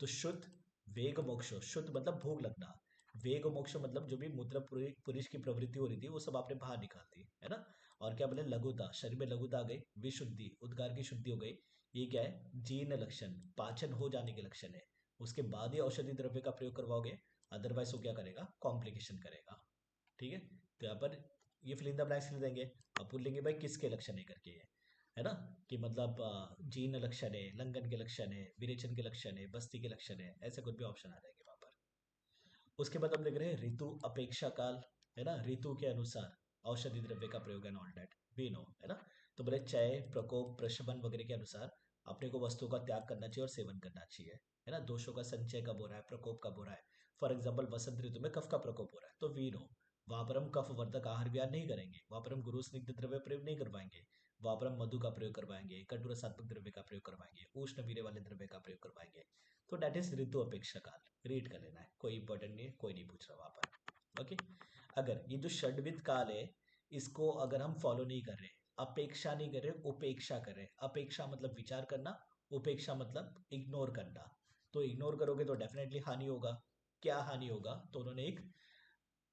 तो शुद्ध वेग मोक्ष, शुद्ध मतलब भूख लगना, वेग मोक्ष मतलब जो भी मूत्र पुरुष की प्रवृत्ति हो रही थी वो सब आपने बाहर निकाल दी, है ना। और क्या बोले, लघुता, शरीर में लघुता आ गई, विशुद्धि उद्गार की शुद्धि हो गई, ये क्या है, जीर्ण लक्षण, पाचन हो जाने के लक्षण है। उसके बाद ही औषधि द्रव्य का प्रयोग करवाओगे, अदरवाइज वो क्या करेगा, कॉम्प्लिकेशन करेगा, ठीक है। तो यहाँ पर ये फिल इन द ब्लैंक्स लिख देंगे, अब पूछ लेंगे भाई किसके लक्षण है करके, है ना, कि मतलब जीर्ण लक्षण है, लंघन के लक्षण है, विरेचन के लक्षण है, बस्ती के लक्षण है, ऐसे कुछ भी ऑप्शन आ जाएंगे वहां पर। उसके बाद हम देख रहे हैं ऋतु अपेक्षा काल, है ना, ऋतु के अनुसार औषधि द्रव्य का प्रयोग and all that we know, है ना। तो बोले चय प्रकोप प्रशमन वगैरह के अनुसार अपने को वस्तु का त्याग करना चाहिए और सेवन करना चाहिए, है ना। दोषों का संचय कब हो रहा है, प्रकोप कब हो रहा है, फॉर एग्जाम्पल वसंत ऋतु में कफ का प्रकोप हो रहा है तो वी नो, वहां पर हम कफ वर्धक आहार विहार नहीं करेंगे, वहां पर हम गुरु स्निग्ध द्रव्य प्रयोग नहीं करवाएंगे, वहां पर हम मधु का प्रयोग करवाएंगे, कटु रसात्मक द्रव्य का प्रयोग करवाएंगे, उष्ण वीर्य वाले द्रव्य का प्रयोग करवाएंगे। तो डेट इज ऋतु अपेक्षा काल, रीड कर लेना है, कोई इंपॉर्टेंट नहीं है, कोई नहीं पूछ रहा वहां पर, ओके। अगर ये जो षड्विध काल है इसको अगर हम फॉलो नहीं कर रहे, अपेक्षा नहीं कर रहे, उपेक्षा कर रहे, अपेक्षा मतलब विचार करना, उपेक्षा मतलब इग्नोर करना, तो इग्नोर करोगे तो डेफिनेटली हानि होगा। क्या हानि होगा, तो उन्होंने एक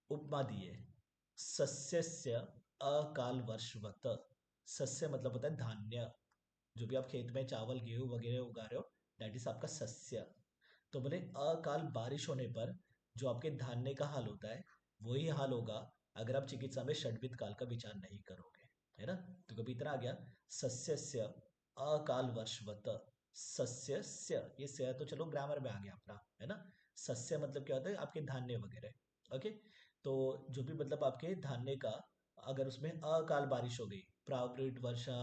उपमा दी है, सस्यस्य अकाल वर्षवत, सस्य मतलब होता है धान्य, जो भी आप खेत में चावल गेहूं वगैरह उगा रहे हो दैट इज आपका सस्य। तो बोले अकाल बारिश होने पर जो आपके धान्य का हाल होता है वही हाल होगा अगर आप चिकित्सा में षड्विध काल का विचार नहीं करोगे, है ना। तो कभी इतना आ गया, सस्यस्य अकाल वर्षवत, सस्यस्य, ये से तो चलो ग्रामर में आ गया अपना, है ना। सस्य मतलब क्या होता है, आपके धान्य वगैरह, ओके। तो जो भी मतलब आपके धान्य का अगर उसमें अकाल बारिश हो गई, प्राकृत वर्षा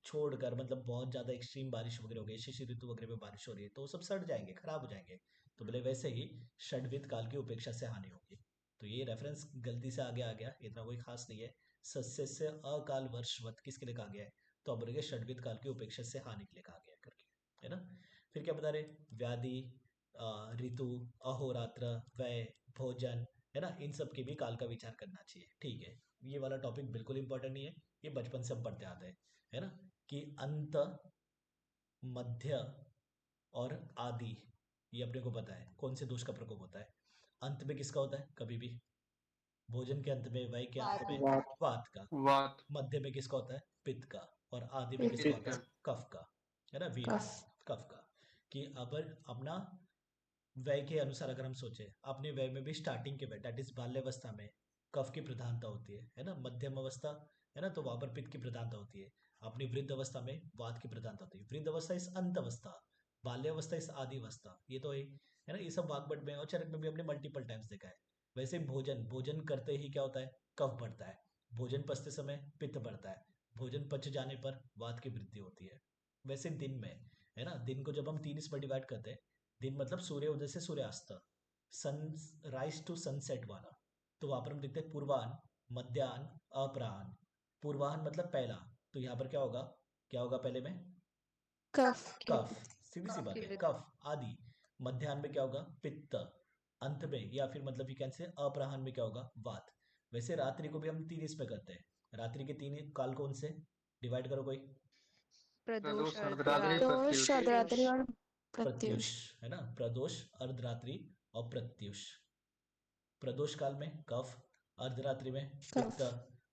छोड़कर मतलब बहुत ज्यादा एक्सट्रीम बारिश वगैरह हो गई, शिशिर ऋतु वगैरह में बारिश हो रही है तो वो सब सड़ जाएंगे, खराब हो जाएंगे। तो बोले वैसे ही षड्विध काल की उपेक्षा से हानि होगी। तो ये रेफरेंस गलती से आगे आ गया, इतना कोई खास नहीं है। सस्य से अकाल वर्षवत किसके लिए कहा गया है, तो अब बोलेंगे षड्विध काल की उपेक्षा से हानि के लिए कहा गया है करके, है ना। फिर क्या बता रहे, व्याधि, ऋतु, अहोरात्र, व्यय, भोजन, है ना, इन सब के भी काल का विचार करना चाहिए, ठीक है। ये वाला टॉपिक बिल्कुल इंपॉर्टेंट नहीं है, ये बचपन से हम पढ़ते आते हैं, है ना, कि अंत, मध्य और आदि, ये अपने को पता है कौन से दोष का प्रकोप होता है। अंत में किसका होता है, कभी भी भोजन के अंत में, वय के अंत में वात का, वात, मध्य में किसका होता है, पित्त का, और आदि में किसका पित्त, होता है, कफ का, है ना, वीर, कफ का। कि अब अपना व्यय के अनुसार अगर हम सोचे, अपने व्यय में भी स्टार्टिंग के व्यय दैट इज बाल्यावस्था में कफ की प्रधानता होती है ना, मध्यम अवस्था, है ना, तो वहां पर पित्त की प्रधानता होती है, अपनी वृद्ध अवस्था में वात की प्रधानता होती है, वृद्ध अवस्था इस अंत अवस्था, बाल्यावस्था इस आदि अवस्था, ये तो है ना, ये सब वाग्भट में और चरक में भी हमने मल्टीपल टाइम्स देखा है। वैसे ही भोजन, भोजन करते ही क्या होता है, कफ बढ़ता है, भोजन पचते समय पित्त बढ़ता है, भोजन पच जाने पर वात की वृद्धि होती है। वैसे दिन में, है ना, दिन को जब हम 3 हिस्से में डिवाइड करते हैं, दिन मतलब सूर्योदय से सूर्यास्त, सन राइज टू सनसेट वाला, तो वहां पर हम देखते हैं पूर्वाहन, मध्याह्न, अपराह्न। पूर्वाहन मतलब पहला, तो यहाँ पर क्या होगा, क्या होगा पहले में, कफ, सीधी सी बात है, कफ आदि। मध्याह्न में क्या होगा, पित्त, अंत में या फिर मतलब यू कैन से अपराह्न में क्या होगा, वात। वैसे रात्रि को भी हम 3 इसमें करते हैं, रात्रि के 3 काल कौन से, डिवाइड करो कोई, प्रदोष, प्रदोष, अर्धरात्रि, अर्धरात्रि, प्रत्युष। प्रत्युष, है ना, प्रदोष, अर्धरात्रि और प्रत्युष। प्रदोष काल में कफ, अर्धरात्रि में पित्त,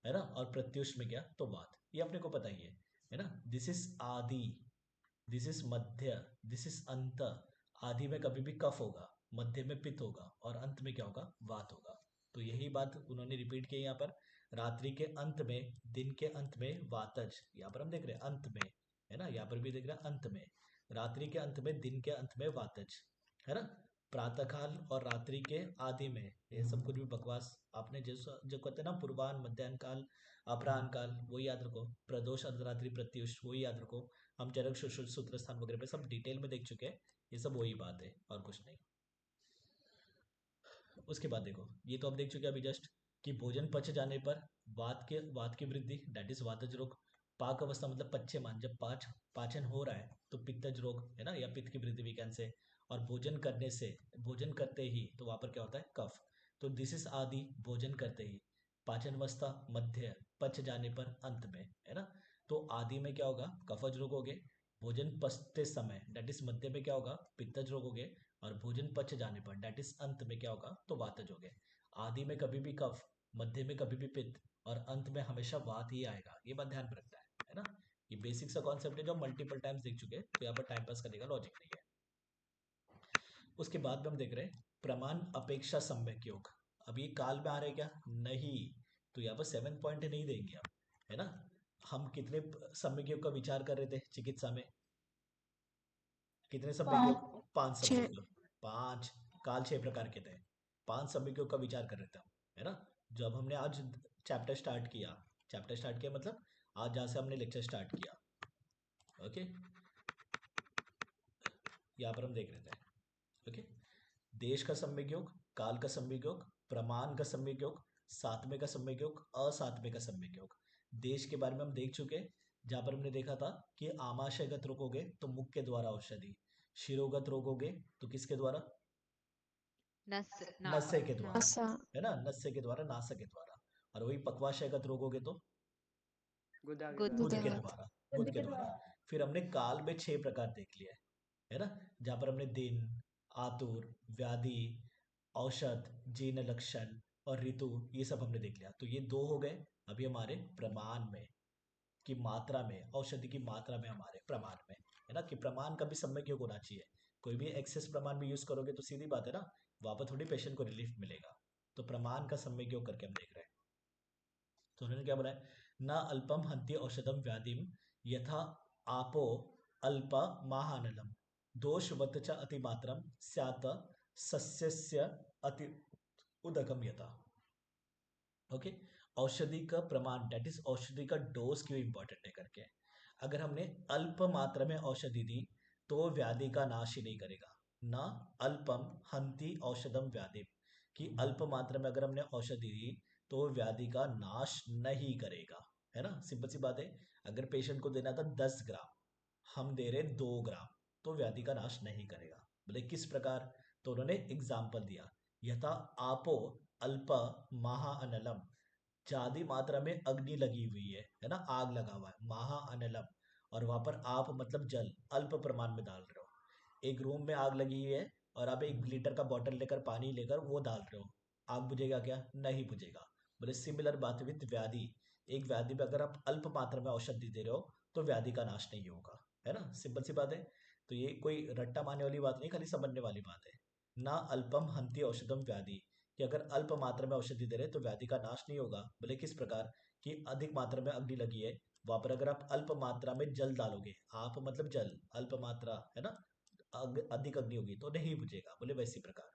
है ना, और प्रत्युष में क्या, तो वात, ये अपने को पता ही है ना। दिस इज आदि, this is Madhya, this is अंत। आदि में कभी भी कफ होगा, मध्य में पित्त होगा और अंत में क्या होगा, वात होगा। तो यही बात उन्होंने रिपीट की यहाँ पर, रात्रि के अंत में, दिन के अंत में वातज, यहाँ पर हम देख रहे हैं अंत में, है ना, यहाँ पर भी देख रहे हैं अंत में, रात्रि के अंत में, दिन के अंत में वातज, है ना। प्रातःकाल और रात्रि के आदि में, ये सब कुछ भी बकवास। आपने जैसा जो कहते हैं ना, पूर्वाह्न, मध्याह्न काल, अपराह्न काल, वो याद रखो। प्रदोष, अर्धरात्रि, प्रत्युष, वो याद रखो। हम चरक, सुश्रुत, सूत्र स्थान वगैरह पे सब डिटेल में देख चुके हैं। ये सब वही बात है और कुछ नहीं। उसके बाद देखो, ये तो हम देख चुके हैं अभी जस्ट, कि भोजन पच जाने पर वात की वृद्धि, दैट इज वातज रोग। पाक अवस्था मतलब पच्यमान, जब पाचन हो रहा है तो पित्तज रोग है ना, या पित्त की वृद्धि भी कैन से। और भोजन करते ही तो वहां पर क्या होता है, कफ। तो दिस इज आदि, भोजन करते ही। पाचन अवस्था मध्य, पच जाने पर अंत में, है ना। तो आदि में क्या होगा, कफज रोग हो गए। भोजन पचते समय, दैट इज मध्य में क्या होगा, पित्तज रोग हो गए। और भोजन पच जाने पर, दैट इज अंत में क्या होगा, तो वातज हो गए। आदि में कभी भी कफ, मध्य में कभी भी पित्त, और अंत में हमेशा वात ही आएगा। ये बात ध्यान में रखना है ना। ये बेसिक सा कॉन्सेप्ट है जो हम मल्टीपल टाइम्स देख चुके हैं, तो यहाँ पर टाइम पास करने का लॉजिक नहीं है। उसके बाद में हम देख रहे हैं प्रमाण अपेक्षा सम्यक योग। अब ये काल में आ रहे क्या, नहीं। तो यहाँ पर 7 पॉइंट नहीं देंगे हम, है ना। हम कितने सम्यक योग का विचार कर रहे थे चिकित्सा में, कितने सम्यक योग, 5 सम्यक योग। 5, काल 6 प्रकार के थे। 5 सम्यक योग का विचार कर रहे थे हम, है ना। जब हमने आज चैप्टर स्टार्ट किया मतलब आज जहाँ से हमने लेक्चर स्टार्ट किया, ओके। यहाँ पर हम देख रहे थे, ओके। देश का सम्यक योग, काल का सम्यक योग, प्रमाण का सम्यक योग, सातवें का सम्यक योग, असातवें का सम्यक योग। देश के बारे में हम देख चुके, जहां पर हमने देखा था कि आमाशयगत रोग हो गए तो मुख के द्वारा औषधि, शिरोगत रोग हो गए तो किसके द्वारा, नस नस्य के द्वारा, नासा है ना, नस्य के द्वारा, नासा के द्वारा। और वही पक्वाशयगत रोग हो गए तो गुदा के गुद द्वारा। गुद के गुदा द्वारा, गुद के द्वारा। फिर हमने काल में 6 प्रकार देख लिया है ना, जहां पर हमने दिन, आतुर, व्याधि, औषध, जीन लक्षण और ऋतु, ये सब हमने देख लिया। तो ये 2 हो गए। अभी हमारे प्रमाण में की मात्रा में, औषधि की मात्रा में, हमारे प्रमाण में, है ना, कि प्रमाण का भी सम्यक योग होना चाहिए। कोई भी एक्सेस प्रमाण भी यूज करोगे तो सीधी बात है ना, वहां पर थोड़ी पेशेंट को रिलीफ मिलेगा। तो प्रमाण का सम्यक योग करके हम देख रहे हैं। तो उन्होंने क्या बोला है, न अल्पम हंति औषधम व्याधिम यथा आपो अल्प महानलम दोषवत च अतिमात्रम स्यात सस्यस्य अति उदकम यथा। ओके। औषधि का प्रमाण, दैट इज औषधि का डोज क्यों इंपॉर्टेंट है करके। अगर हमने अल्प मात्रा में औषधि दी तो व्याधि का नाश ही नहीं करेगा। ना अल्पम हंति औषधम व्याधि, कि अल्प मात्रा में अगर हमने औषधि दी तो वो व्याधि का नाश नहीं करेगा, है ना। सिंपल सी बात है। अगर पेशेंट को देना था 10 ग्राम, हम दे रहे 2 ग्राम, तो व्याधि का नाश नहीं करेगा। बोले किस प्रकार, तो उन्होंने एग्जाम्पल दिया, यथा आपो अल्प महा अनलम, ज्यादा मात्रा में अग्नि लगी हुई है ना, आग लगा हुआ है, महा अनलम। और वहां पर आप मतलब जल अल्प प्रमाण में डाल रहे हो। एक रूम में आग लगी हुई है और आप 1 लीटर का बॉटल लेकर, पानी लेकर वो डाल रहे हो, आग बुझेगा क्या, नहीं बुझेगा। बोले सिमिलर बात विद व्याधि, एक व्याधि में अगर आप अल्प मात्रा में औषधि दे रहे हो तो व्याधि का नाश नहीं होगा, है ना। सिंपल सी बात है। तो ये कोई रट्टा मारने वाली बात नहीं, खाली समझने वाली बात है। ना अल्पम हंति औषधम व्याधि, कि अगर अल्प मात्रा में औषधि दे रहे तो व्याधि का नाश नहीं होगा। बोले किस प्रकार, कि अधिक मात्रा में अग्नि लगी है, वहां पर अगर आप अल्प मात्रा में जल डालोगे, आप मतलब जल, अल्प मात्रा है ना, अधिक अग्नि होगी तो नहीं बुझेगा। बोले वैसी प्रकार।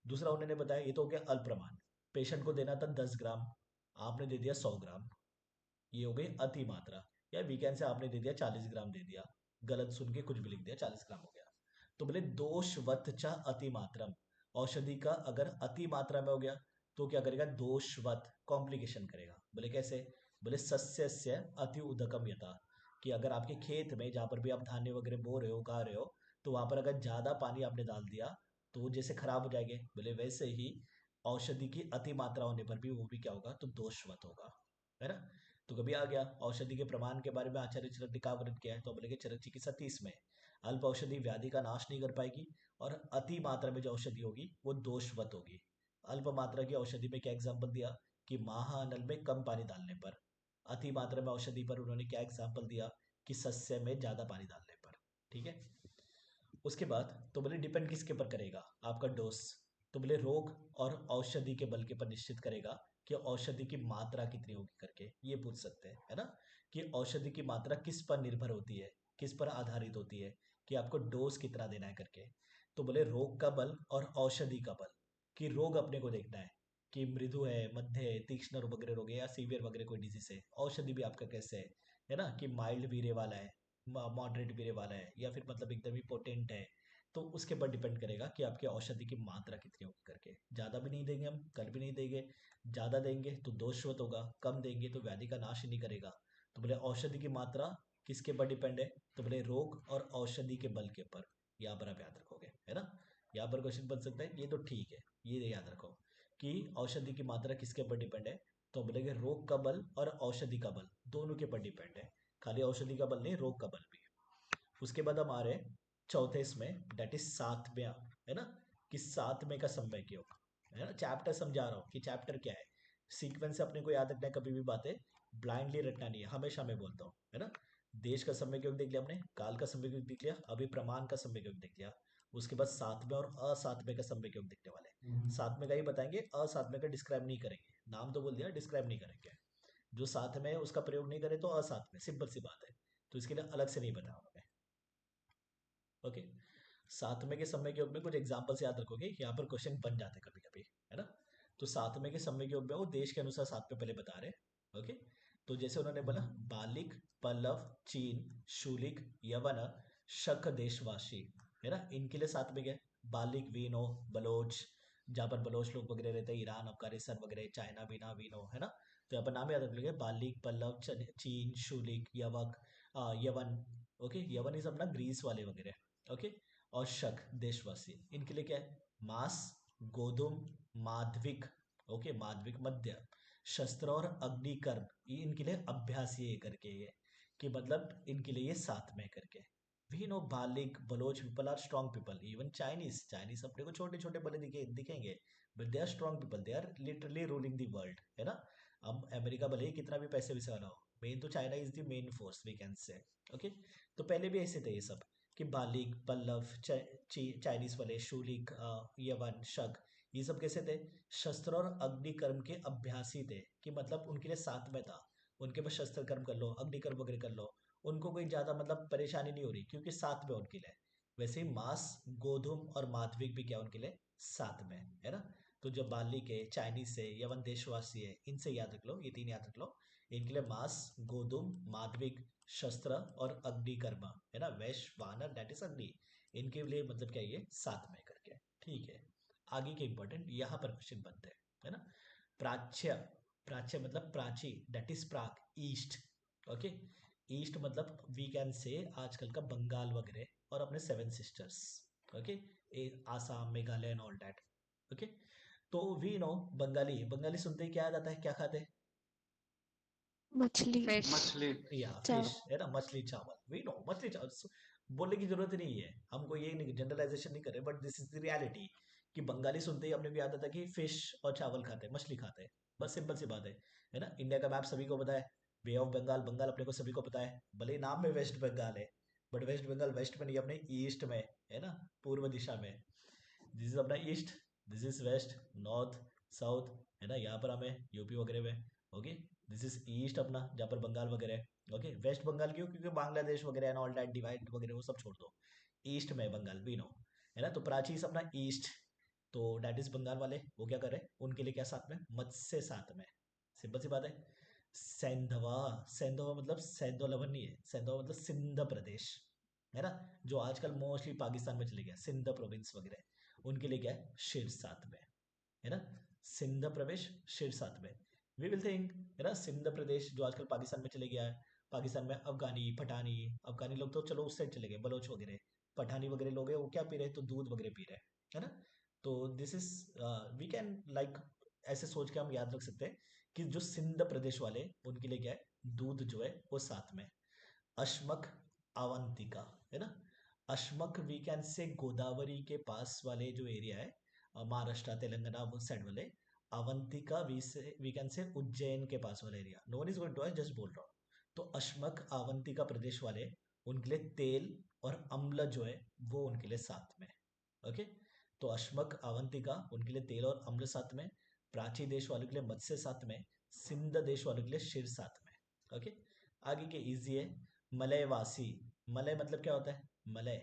दूसरा उन्होंने बताया, ये तो हो गया अल्प प्रमाण। पेशेंट को देना था 10 ग्राम, आपने दे दिया 100 ग्राम, ये हो गई अति मात्रा। या वीकेंड से आपने दे दिया 40 ग्राम दे दिया, गलत सुन के कुछ भी लिख दिया, 40 ग्राम हो गया। तो बोले दोषवत च अति मात्रम, औषधि का अगर अति मात्रा में हो गया तो क्या करेगा, दोषवत, कॉम्प्लिकेशन करेगा। बोले कैसे, बोले सस्यस्य अति उदकम यथा, कि अगर आपके खेत में जहां पर भी आप धान्य वगैरह बो रहे हो, उगा रहे हो, तो वहां पर अगर ज्यादा पानी आपने डाल दिया तो वो जैसे खराब हो जाएंगे। बोले वैसे ही औषधि की अति मात्रा होने पर भी वो भी क्या होगा, तो दोषवत होगा, है ना। तो कभी आ गया औषधि के प्रमाण के बारे में आचार्य चरक ने क्या वर्णन किया है, तो बोले कि चरक चिकित्सा 30 में अल्प औषधि व्याधि का नाश नहीं कर पाएगी, और अति मात्रा में जो औषधि होगी वो दोषवत होगी। अल्प मात्रा की औषधि में क्या एग्जाम्पल दिया, कि महाअनल में कम पानी डालने पर। अति मात्रा में औषधि पर उन्होंने क्या एग्जाम्पल दिया, कि सस्य में ज्यादा पानी डालने पर। ठीक है। उसके बाद तो बोले डिपेंड किसके पर करेगा, आपका डोज। तो बोले रोग और औषधि के बल के पर निश्चित करेगा कि औषधि की मात्रा कितनी होगी करके, ये पूछ सकते हैं, है ना, कि औषधि की मात्रा किस पर निर्भर होती है, किस पर आधारित होती है, कि आपको डोज कितना देना है करके। तो बोले रोग का बल और औषधि का बल, कि रोग अपने को देखना है कि मृदु है, मध्य है, तीक्ष्ण वगैरह रोग है या सीवियर वगैरह कोई डिजीज है। औषधि भी आपका कैसे है ना, कि माइल्ड वीर्य वाला है, मॉडरेट वीर्य वाला है, या फिर मतलब एकदम ही पोटेंट है। तो उसके ऊपर डिपेंड करेगा कि आपके औषधि की मात्रा कितनी होगी करके। ज़्यादा भी नहीं देंगे हम, कल भी नहीं देंगे। ज़्यादा देंगे तो दोषवत होगा, कम देंगे तो व्याधि का नाश ही नहीं करेगा। तो बोले औषधि की मात्रा किसके ऊपर डिपेंड है, तो बोले रोग और औषधि के बल के ऊपर। यहाँ पर आप याद रखोगे, है ना। यहाँ पर क्वेश्चन बन सकता है, ये तो ठीक है, ये याद रखो कि औषधि की मात्रा किसके ऊपर डिपेंड है। तो बोलेंगे रोग का बल और औषधि का बल दोनों के ऊपर डिपेंड है, खाली औषधि का बल नहीं, रोग का बल भी। उसके बाद हम आ रहे हैं चौथे इसमें, डेट इज सातवें, है ना, कि सातवें का समय योग, है ना। चैप्टर समझा रहा हूँ कि चैप्टर क्या है, सीक्वेंस से अपने को याद रखना है, कभी भी बातें ब्लाइंडली रटना नहीं है, हमेशा मैं बोलता हूँ, है ना। देश का समय योग देख लिया हमने, काल का समय योग देख लिया, अभी प्रमाण का समय योग देख लिया। उसके बाद सातवें और असातवें का समय योग देखने वाले। सातवें का ही बताएंगे, असातवें का डिस्क्राइब नहीं करेंगे, नाम तो बोल दिया, डिस्क्राइब नहीं करेंगे। जो साथ में है उसका प्रयोग नहीं करे तो असाथ में, सिंपल सी बात है। तो इसके लिए अलग से नहीं बताऊंगा मैं। ओके, सातवें के समय के योग में कुछ एग्जांपल्स याद रखोगे, यहाँ पर क्वेश्चन बन जाते हैं कभी कभी, है ना। तो सातवें के समय के योग में वो देश के अनुसार सातवें पहले बता रहे हैं। ओके, तो जैसे उन्होंने बोला बालिक, पल्लव, चीन, शूलिक, यवन, शक देशवासी, है ना, इनके लिए सातवें क्या है। बालिक वीनो, बलोच, जहाँ पर बलोच लोग वगैरह रहते हैं, ईरान, अफगानिस्तान वगैरह, चाइना, वीना, वीनो, है ना। तो यहाँ पर नाम याद रख लीजिए, बालिक, पल्लव, चीन, शूलिक, यवक, यवन। ओके, यवन इज अपना ग्रीस वाले वगैरह। ओके, और शक देशवासी, इनके लिए क्या है, मास, गोधुम, माध्विक, ओके, माध्विक मध्य, शस्त्र और अग्निकर्म, ये इनके लिए अभ्यासी है करके, ये कि मतलब इनके लिए ये साथ में करके। वी नो बालिक, Baloch people are strong people, even Chinese, Chinese अपने को छोटे छोटे भले दिखेंगे, but they are strong people, they are literally ruling the world, है ना। अब अमेरिका भले ही कितना भी पैसे वैसे वाला हो, मेन तो China is the main force we can say. Okay, तो पहले भी ऐसे थे ये सब, कि बालिक, पल्लव, चाइनीज वाले, शूलिक, यवन, शक, ये सब कैसे थे, शस्त्र और अग्निकर्म के अभ्यासी थे, कि मतलब उनके लिए साथ में था, उनके पास शस्त्र कर्म कर लो, अग्निकर्म वगैरह कर लो, उनको कोई ज्यादा मतलब परेशानी नहीं हो रही, क्योंकि साथ में उनके लिए। वैसे ही मांस, गोधुम और माध्विक भी क्या उनके लिए साथ में, है ना। तो जो बालिक है, चाइनीज है, यवन देशवासी है, इनसे याद रख लो, ये तीन याद रख लो। इनके लिए मांस, गोधुम, माध्विक, शस्त्र और अग्निकर्म, है ना, वैश्य, वानर, दैट इज अग्नि, इनके लिए मतलब क्या ये साथ में करके। ठीक है, आगे के इंपॉर्टेंट यहाँ पर क्वेश्चन बनते हैं, है ना। प्राच्य, प्राच्य मतलब Prachi, that is Prague, east. Okay, east मतलब वी कैन से आजकल का बंगाल वगैरह और अपने seven sisters. Okay, Assam, Meghalaya and all that. Okay, तो वी नो बंगाली, बंगाली सुनते ही क्या याद आता है, क्या खाते हैं, मछली, फिश, मछली। या फिश, चावल। है ना, मछली चावल, वी नो मछली चावल। बोलने की जरूरत ही नहीं है हमको, ये नहीं जनरलाइजेशन नहीं करे, but this is the reality, कि बंगाली सुनते ही अपने को याद आता है कि फिश और चावल खाते हैं, मछली खाते हैं, बस सिंपल सी बात है ना। इंडिया का मैप सभी को पता है, बे ऑफ बंगाल, बंगाल अपने को सभी को पता है, भले ही नाम में वेस्ट बंगाल है, बट वेस्ट बंगाल वेस्ट में नहीं, अपने ईस्ट में, है ना, पूर्व दिशा में। दिस इज अपना east, this is west, north, south, है ना, यहाँ पर हमें यूपी वगैरह में। ओके, दिस इज ईस्ट अपना, जहाँ पर बंगाल वगैरह है। ओके, वेस्ट बंगाल क्यों, क्योंकि बांग्लादेश वगैरह एंड ऑल दैट डिवाइड वगैरह वो सब छोड़ दो, ईस्ट में बंगाल, वी नो, है ना। तो प्राची is अपना ईस्ट, तो डैट इज बंगाल वाले वो क्या करे, उनके लिए क्या साथ में, मत्स्य साथ में, सिंपल सी बात है। सैंधवा, सैंधवा मतलब सैंधोलवन नहीं है, सैंधवा मतलब सिंध प्रदेश, है ना, जो आजकल मोस्टली पाकिस्तान में चले गया, सिंध प्रोविंस वगैरह, उनके लिए क्या है, शिर साथ में, है ना। सिंध प्रदेश, शिर साथ में, वी विल थिंक, है ना, सिंध प्रदेश जो आजकल पाकिस्तान में चले गया है, पाकिस्तान में अफगानी, पठानी, अफगानी लोग तो चलो उस साइड चले गए, बलोच वगैरह, पठानी वगैरह लोग हैं वो क्या पी रहे हैं, तो दूध वगैरह पी रहे हैं, है ना। तो this is, we can like, ऐसे सोच के हम याद रख सकते हैं कि जो सिंध प्रदेश वाले, उनके लिए क्या है, दूध जो है वो साथ में। अश्मक, अवंतिका, है ना, अश्मक वी कैन से गोदावरी के पास वाले जो एरिया है, महाराष्ट्र, तेलंगाना, वो साइड वाले। अवंतिका वी कैन से उज्जैन के पास वाला area, no one is going to, I just बोल रहा हूँ। तो अश्मक, अवंतिका प्रदेश वाले, उनके लिए तेल और अम्ल जो है वो उनके लिए साथ में। ओके, तो अश्मक, अवंतिका उनके लिए तेल और अम्ल साथ में, प्राची देश वालों के लिए मत्स्य साथ में, सिंध देश वालों के लिए शिर साथ में। ओके, आगे के इजी है, मलयवासी, मलय मतलब क्या होता है, मलय,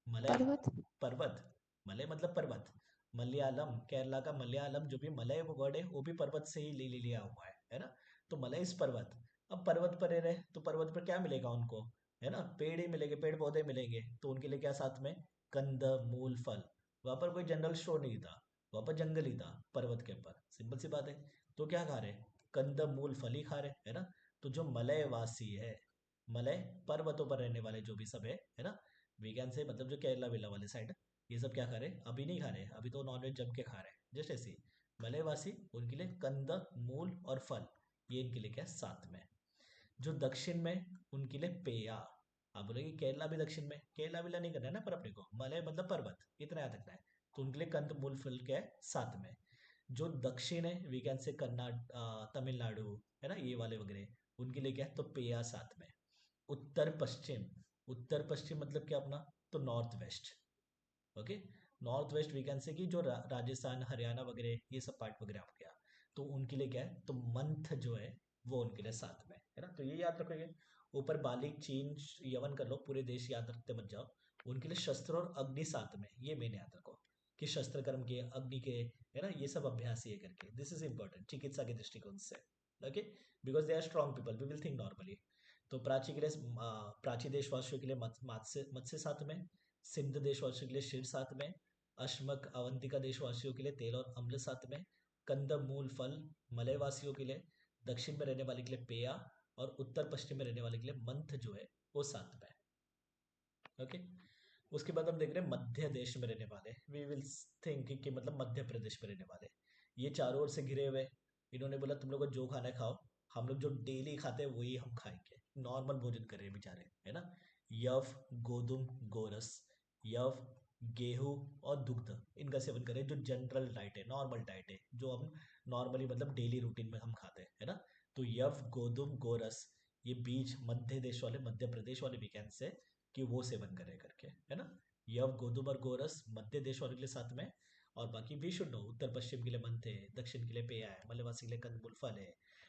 मलय पर्वत। पर्वत, मलय मतलब पर्वत। मलयालम, केरला का मलयालम जो भी मलय वर्ड है वो भी पर्वत से ही ले लिया हुआ है ना। तो मलय इस पर्वत। अब पर्वत पर रहे तो पर्वत पर क्या मिलेगा उनको, है ना, पेड़ ही मिलेंगे, पेड़ पौधे मिलेंगे। तो उनके लिए क्या साथ में, कंद मूल फल। वहां पर कोई जनरल स्टोर नहीं था, वहां पर जंगल ही था पर्वत के ऊपर, सिंपल सी बात है। तो क्या खा रहे, कंद मूल फल ही खा रहे, है ना। तो जो मलयवासी है, मलय पर्वतों पर रहने वाले जो भी सब है ना, वी कैन से मतलब जो केरला वेला वाले साइड, ये सब क्या खा रहे, अभी नहीं खा रहे, अभी तो नॉनवेज जम के खा रहे हैं। जस्ट ऐसे ही मलयवासी, उनके लिए कंद मूल और फल, ये इनके लिए क्या है, साथ में। जो दक्षिण में, उनके लिए पेया। आप बोलोगे केरला भी दक्षिण में, केरला विला नहीं करना है ना पर अपने को, मलय मतलब पर्वत, इतना याद रखना है। तो उनके लिए कंद मूल फल क्या है, साथ में। जो दक्षिण है, वी कैन से कर्नाटक, तमिलनाडु, है ना, ये वाले वगैरह, उनके लिए क्या है, तो पेया साथ में। उत्तर पश्चिम, उत्तर पश्चिम मतलब क्या अपना, तो north west. Okay, north west we can say कि जो राजस्थान हरियाणा वगैरह ये सब पार्ट वगैरह आप गया, तो उनके लिए क्या है, तो मंथ जो है वो उनके लिए साथ में है ना। तो ये याद रखोगे। ऊपर बालिक चीन यवन कर लो, पूरे देश याद रखते मत जाओ। उनके लिए शस्त्र और अग्नि साथ में, ये मेन याद रखो कि शस्त्र कर्म के, अग्नि के, है ना, ये सब अभ्यास ये करके, दिस इज इंपॉर्टेंट चिकित्सा के दृष्टिकोण से। Okay, because they are strong people, we will think normally. तो प्राची के लिए प्राची देशवासियों के लिए मत्स्य साथ में, सिंध देशवासियों के लिए शीर साथ में, अश्मक अवंतिका देशवासियों के लिए तेल और अम्ल साथ में, कंद मूल फल मलयवासियों के लिए, दक्षिण में रहने वाले के लिए पेया, और उत्तर पश्चिम में रहने वाले के लिए मंथ जो है वो साथ में। ओके, उसके बाद हम देख रहे हैं मध्य देश में रहने वाले, वी विल थिंक कि मतलब मध्य प्रदेश में रहने वाले, ये चारों ओर से घिरे हुए। इन्होंने बोला तुम लोग को जो खाना है खाओ, हम लोग जो डेली खाते हैं वही हम खाएंगे, नॉर्मल भोजन कर रहे हैं बेचारे, है ना। यव गोदुम गोरस, यव गेहूं और दुग्ध, इनका सेवन करें, जो जनरल डाइट है, नॉर्मल डाइट है, जो हम नॉर्मली मतलब डेली रूटीन में हम खाते हैं, है ना। तो यव गोदुम गोरस, ये बीज मध्य देश वाले, मध्य प्रदेश वाले वीकेंड से कि वो सेवन करें करके, है ना। यव गोदुम और गोरस मध्य देश वाले के लिए साथ में। और बाकी भी शुड नो, उत्तर पश्चिम के लिए मंथ है, दक्षिण के लिए पेया है, मलयवासी के लिए कंदमूल फल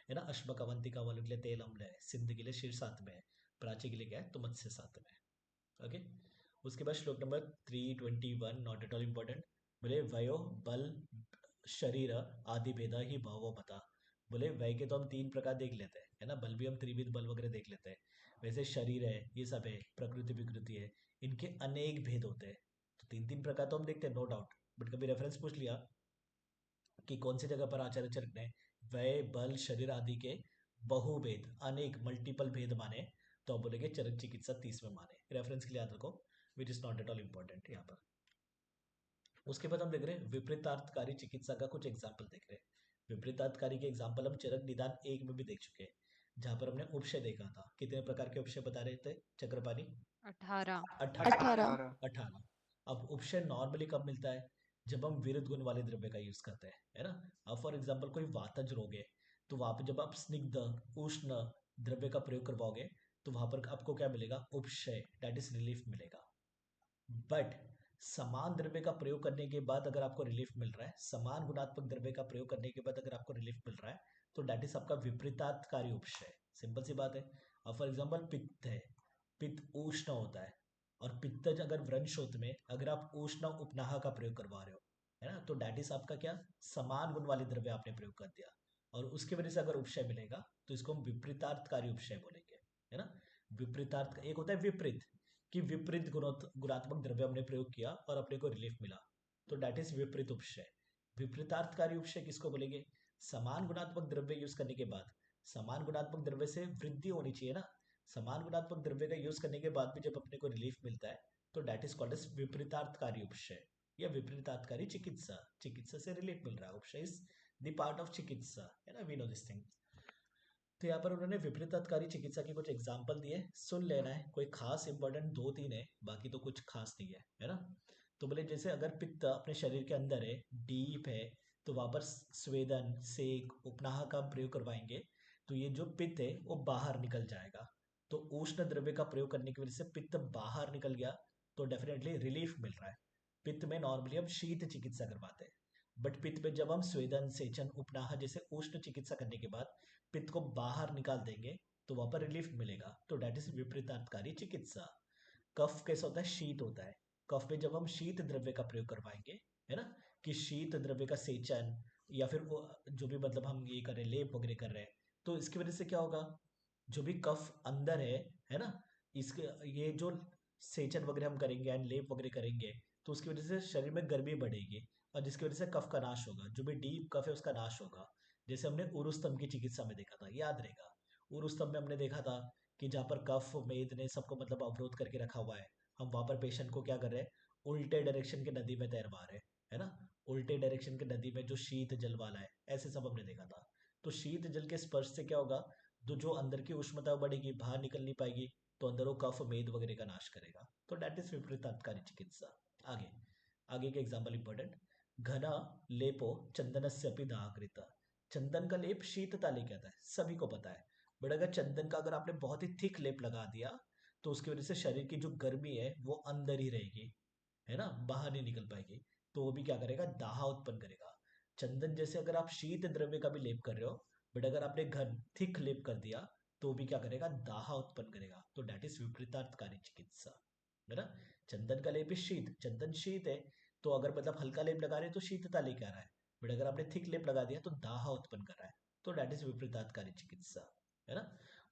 है ना। अश्मक अवंतिका वालों के लिए तेल अम्ल है, सिंध के लिए शीर साथ में है, प्राची के लिए क्या है, तो मत्स्य साथ में। ओके, उसके बाद श्लोक number 321, not at all important. बोले वयो बल शरीर आदि भेदा ही भावो बता। बोले वय के तो हम तीन प्रकार देख लेते हैं, है ना, बल भी हम त्रिविध बल वगैरह देख लेते हैं। वैसे शरीर है, ये सब है, प्रकृति विकृति है, इनके अनेक भेद होते हैं। तो तीन तीन प्रकार तो हम देखते हैं, नो डाउट। बट कभी रेफरेंस पूछ लिया कि कौन सी जगह पर आचार्य चरक ने वय बल शरीर आदि के बहुभेद, अनेक मल्टीपल भेद माने, तो आप बोलेंगे चरक चिकित्सा 30 में माने। रेफरेंस के लिए याद रखो, which is not at all important यहाँ पर। उसके बाद हम देख रहे हैं विपरीतार्थकारी चिकित्सा का कुछ एग्जाम्पल देख रहे हैं। विपरीतार्थकारी के एग्जाम्पल हम चरक निदान 1 में भी देख चुके हैं, जहां पर हमने उपशय देखा था। कितने प्रकार के उपशय बता रहे थे चक्रपाणी, 18। 18। 18। 18। अब उपशय नॉर्मली कब मिलता है, जब हम विरुद्ध गुण वाले द्रव्य का यूज करते हैं, है ना। अब फॉर एग्जाम्पल कोई वातज रोग है, तो वहां पर जब आप स्निग्ध उष्ण द्रव्य का प्रयोग करवाओगे, तो वहां पर आपको क्या मिलेगा, उपशय, दैट इज रिलीफ मिलेगा। बट समान द्रव्य का प्रयोग करने के बाद अगर आपको रिलीफ मिल रहा है, समान गुणात्मक द्रव्य का प्रयोग करने के बाद अगर आपको रिलीफ मिल रहा है, तो डेट इज आपका विपरीतार्थकारी उपशय। सिंपल सी बात है। अब फॉर एग्जाम्पल पित्त है, पित्त उष्ण होता है, और पित्तज अगर वृंशोत में अगर आप उष्ण उपनाह का प्रयोग करवा रहे हो, है ना, तो डेट इज आपका क्या, समान गुण वाले द्रव्य आपने प्रयोग कर दिया, और उसकी वजह से अगर उपशय मिलेगा तो इसको हम विपरीतार्थकारी उपशय बोलेंगे, है ना। विपरीतार्थ एक होता है विपरीत, कि विपरीत गुणात्मक द्रव्य हमने प्रयोग किया और अपने को रिलीफ मिला, तो डेट इज विपरीत उपशय। विपरीतार्थकारी उपशय किसको बोलेंगे, समान गुणात्मक द्रव्य यूज करने के बाद, समान गुणात्मक द्रव्य से वृद्धि होनी चाहिए ना, समान गुणात्मक द्रव्य का यूज करने के बाद भी जब अपने को रिलीफ मिलता है, तो डेट इज कॉल्ड एज विपरीतार्थकारी उपशय या विपरीतार्थकारी चिकित्सा। चिकित्सा से रिलीफ मिल रहा है, उपशय इज द पार्ट ऑफ चिकित्सा, है ना, वी नो दिस थिंग। तो यहाँ पर उन्होंने विपरीतार्थकारी चिकित्सा के कुछ एग्जाम्पल दिए, सुन लेना है, कोई खास इंपॉर्टेंट 2-3 है, बाकी तो कुछ खास नहीं है ना। तो बोले जैसे अगर पित्त अपने शरीर के अंदर है, डीप है, तो वहां पर स्वेदन सेक उपनाह का प्रयोग करवाएंगे, तो ये जो पित्त है वो बाहर निकल जाएगा। तो उष्ण द्रव्य का प्रयोग करने की वजह से पित्त बाहर निकल गया, तो डेफिनेटली रिलीफ मिल रहा है। पित्त में नॉर्मली हम शीत चिकित्सा करवाते हैं, बट पित्त में जब हम स्वेदन सेचन उपनाह जैसे उष्ण चिकित्सा करने के बाद पित्त को बाहर निकाल देंगे, तो वहां पर रिलीफ मिलेगा, तो डेट इज विपरीतार्थकारी चिकित्सा। कफ कैसा होता है, शीत होता है, कफ में जब हम शीत द्रव्य का प्रयोग करवाएंगे, है ना, कि शीत द्रव्य का सेचन या फिर वो जो भी मतलब हम ये कर रहे हैं, लेप वगैरह कर रहे हैं, तो इसकी वजह से क्या होगा, जो भी कफ अंदर है ना, इसके ये जो सेचन वगैरह हम करेंगे एंड लेप वगैरह करेंगे, तो उसकी वजह से शरीर में गर्मी बढ़ेगी और जिसकी वजह से कफ का नाश होगा, जो भी डीप कफ है उसका नाश होगा। जैसे हमने उरुस्तम की चिकित्सा में देखा था, याद रहेगा, उरुस्तम में हमने देखा था कि जहाँ पर कफ मेद ने सबको मतलब अवरोध करके रखा हुआ है, हम वहां पर पेशेंट को क्या कर रहे हैं, उल्टे डायरेक्शन के नदी में तैरवा रहे हैं, है ना, उल्टे डायरेक्शन के नदी में जो शीत जल वाला है, ऐसे सब हमने देखा था। तो शीत जल के स्पर्श से क्या होगा, तो जो अंदर की उष्णता बढ़ेगी, बाहर निकल नहीं पाएगी, तो अंदर वो कफ मेद वगैरह का नाश करेगा। तो डेट इज विपरीतार्थकारी चिकित्सा। आगे आगे के एग्जाम्पल इंपॉर्टेंट, घना लेपो चंदनस्य अपि दाहकृत। चंदन का लेप शीतता लेके आता है, सभी को पता है, बट अगर चंदन का अगर आपने बहुत ही थिक लेप लगा दिया, तो उसकी वजह से शरीर की जो गर्मी है वो अंदर ही रहेगी, है ना, बाहर नहीं निकल पाएगी, तो वो भी क्या करेगा, दाह उत्पन्न करेगा। चंदन जैसे अगर आप शीत द्रव्य का भी लेप कर रहे हो, बट अगर आपने घन थिक लेप कर दिया, तो भी क्या करेगा, दाह उत्पन्न करेगा। तो डेट इज विपरीतार्थकारी चिकित्सा, है ना। चंदन का लेप शीत, चंदन शीत है, तो अगर मतलब हल्का लेप लगा रहे हैं तो शीतता लेके आ रहा है, बट अगर आपने थिक लेप लगा दिया तो दाह उत्पन्न कर रहा है। तो डेट इज विपरीतार्थकारी चिकित्सा, है ना।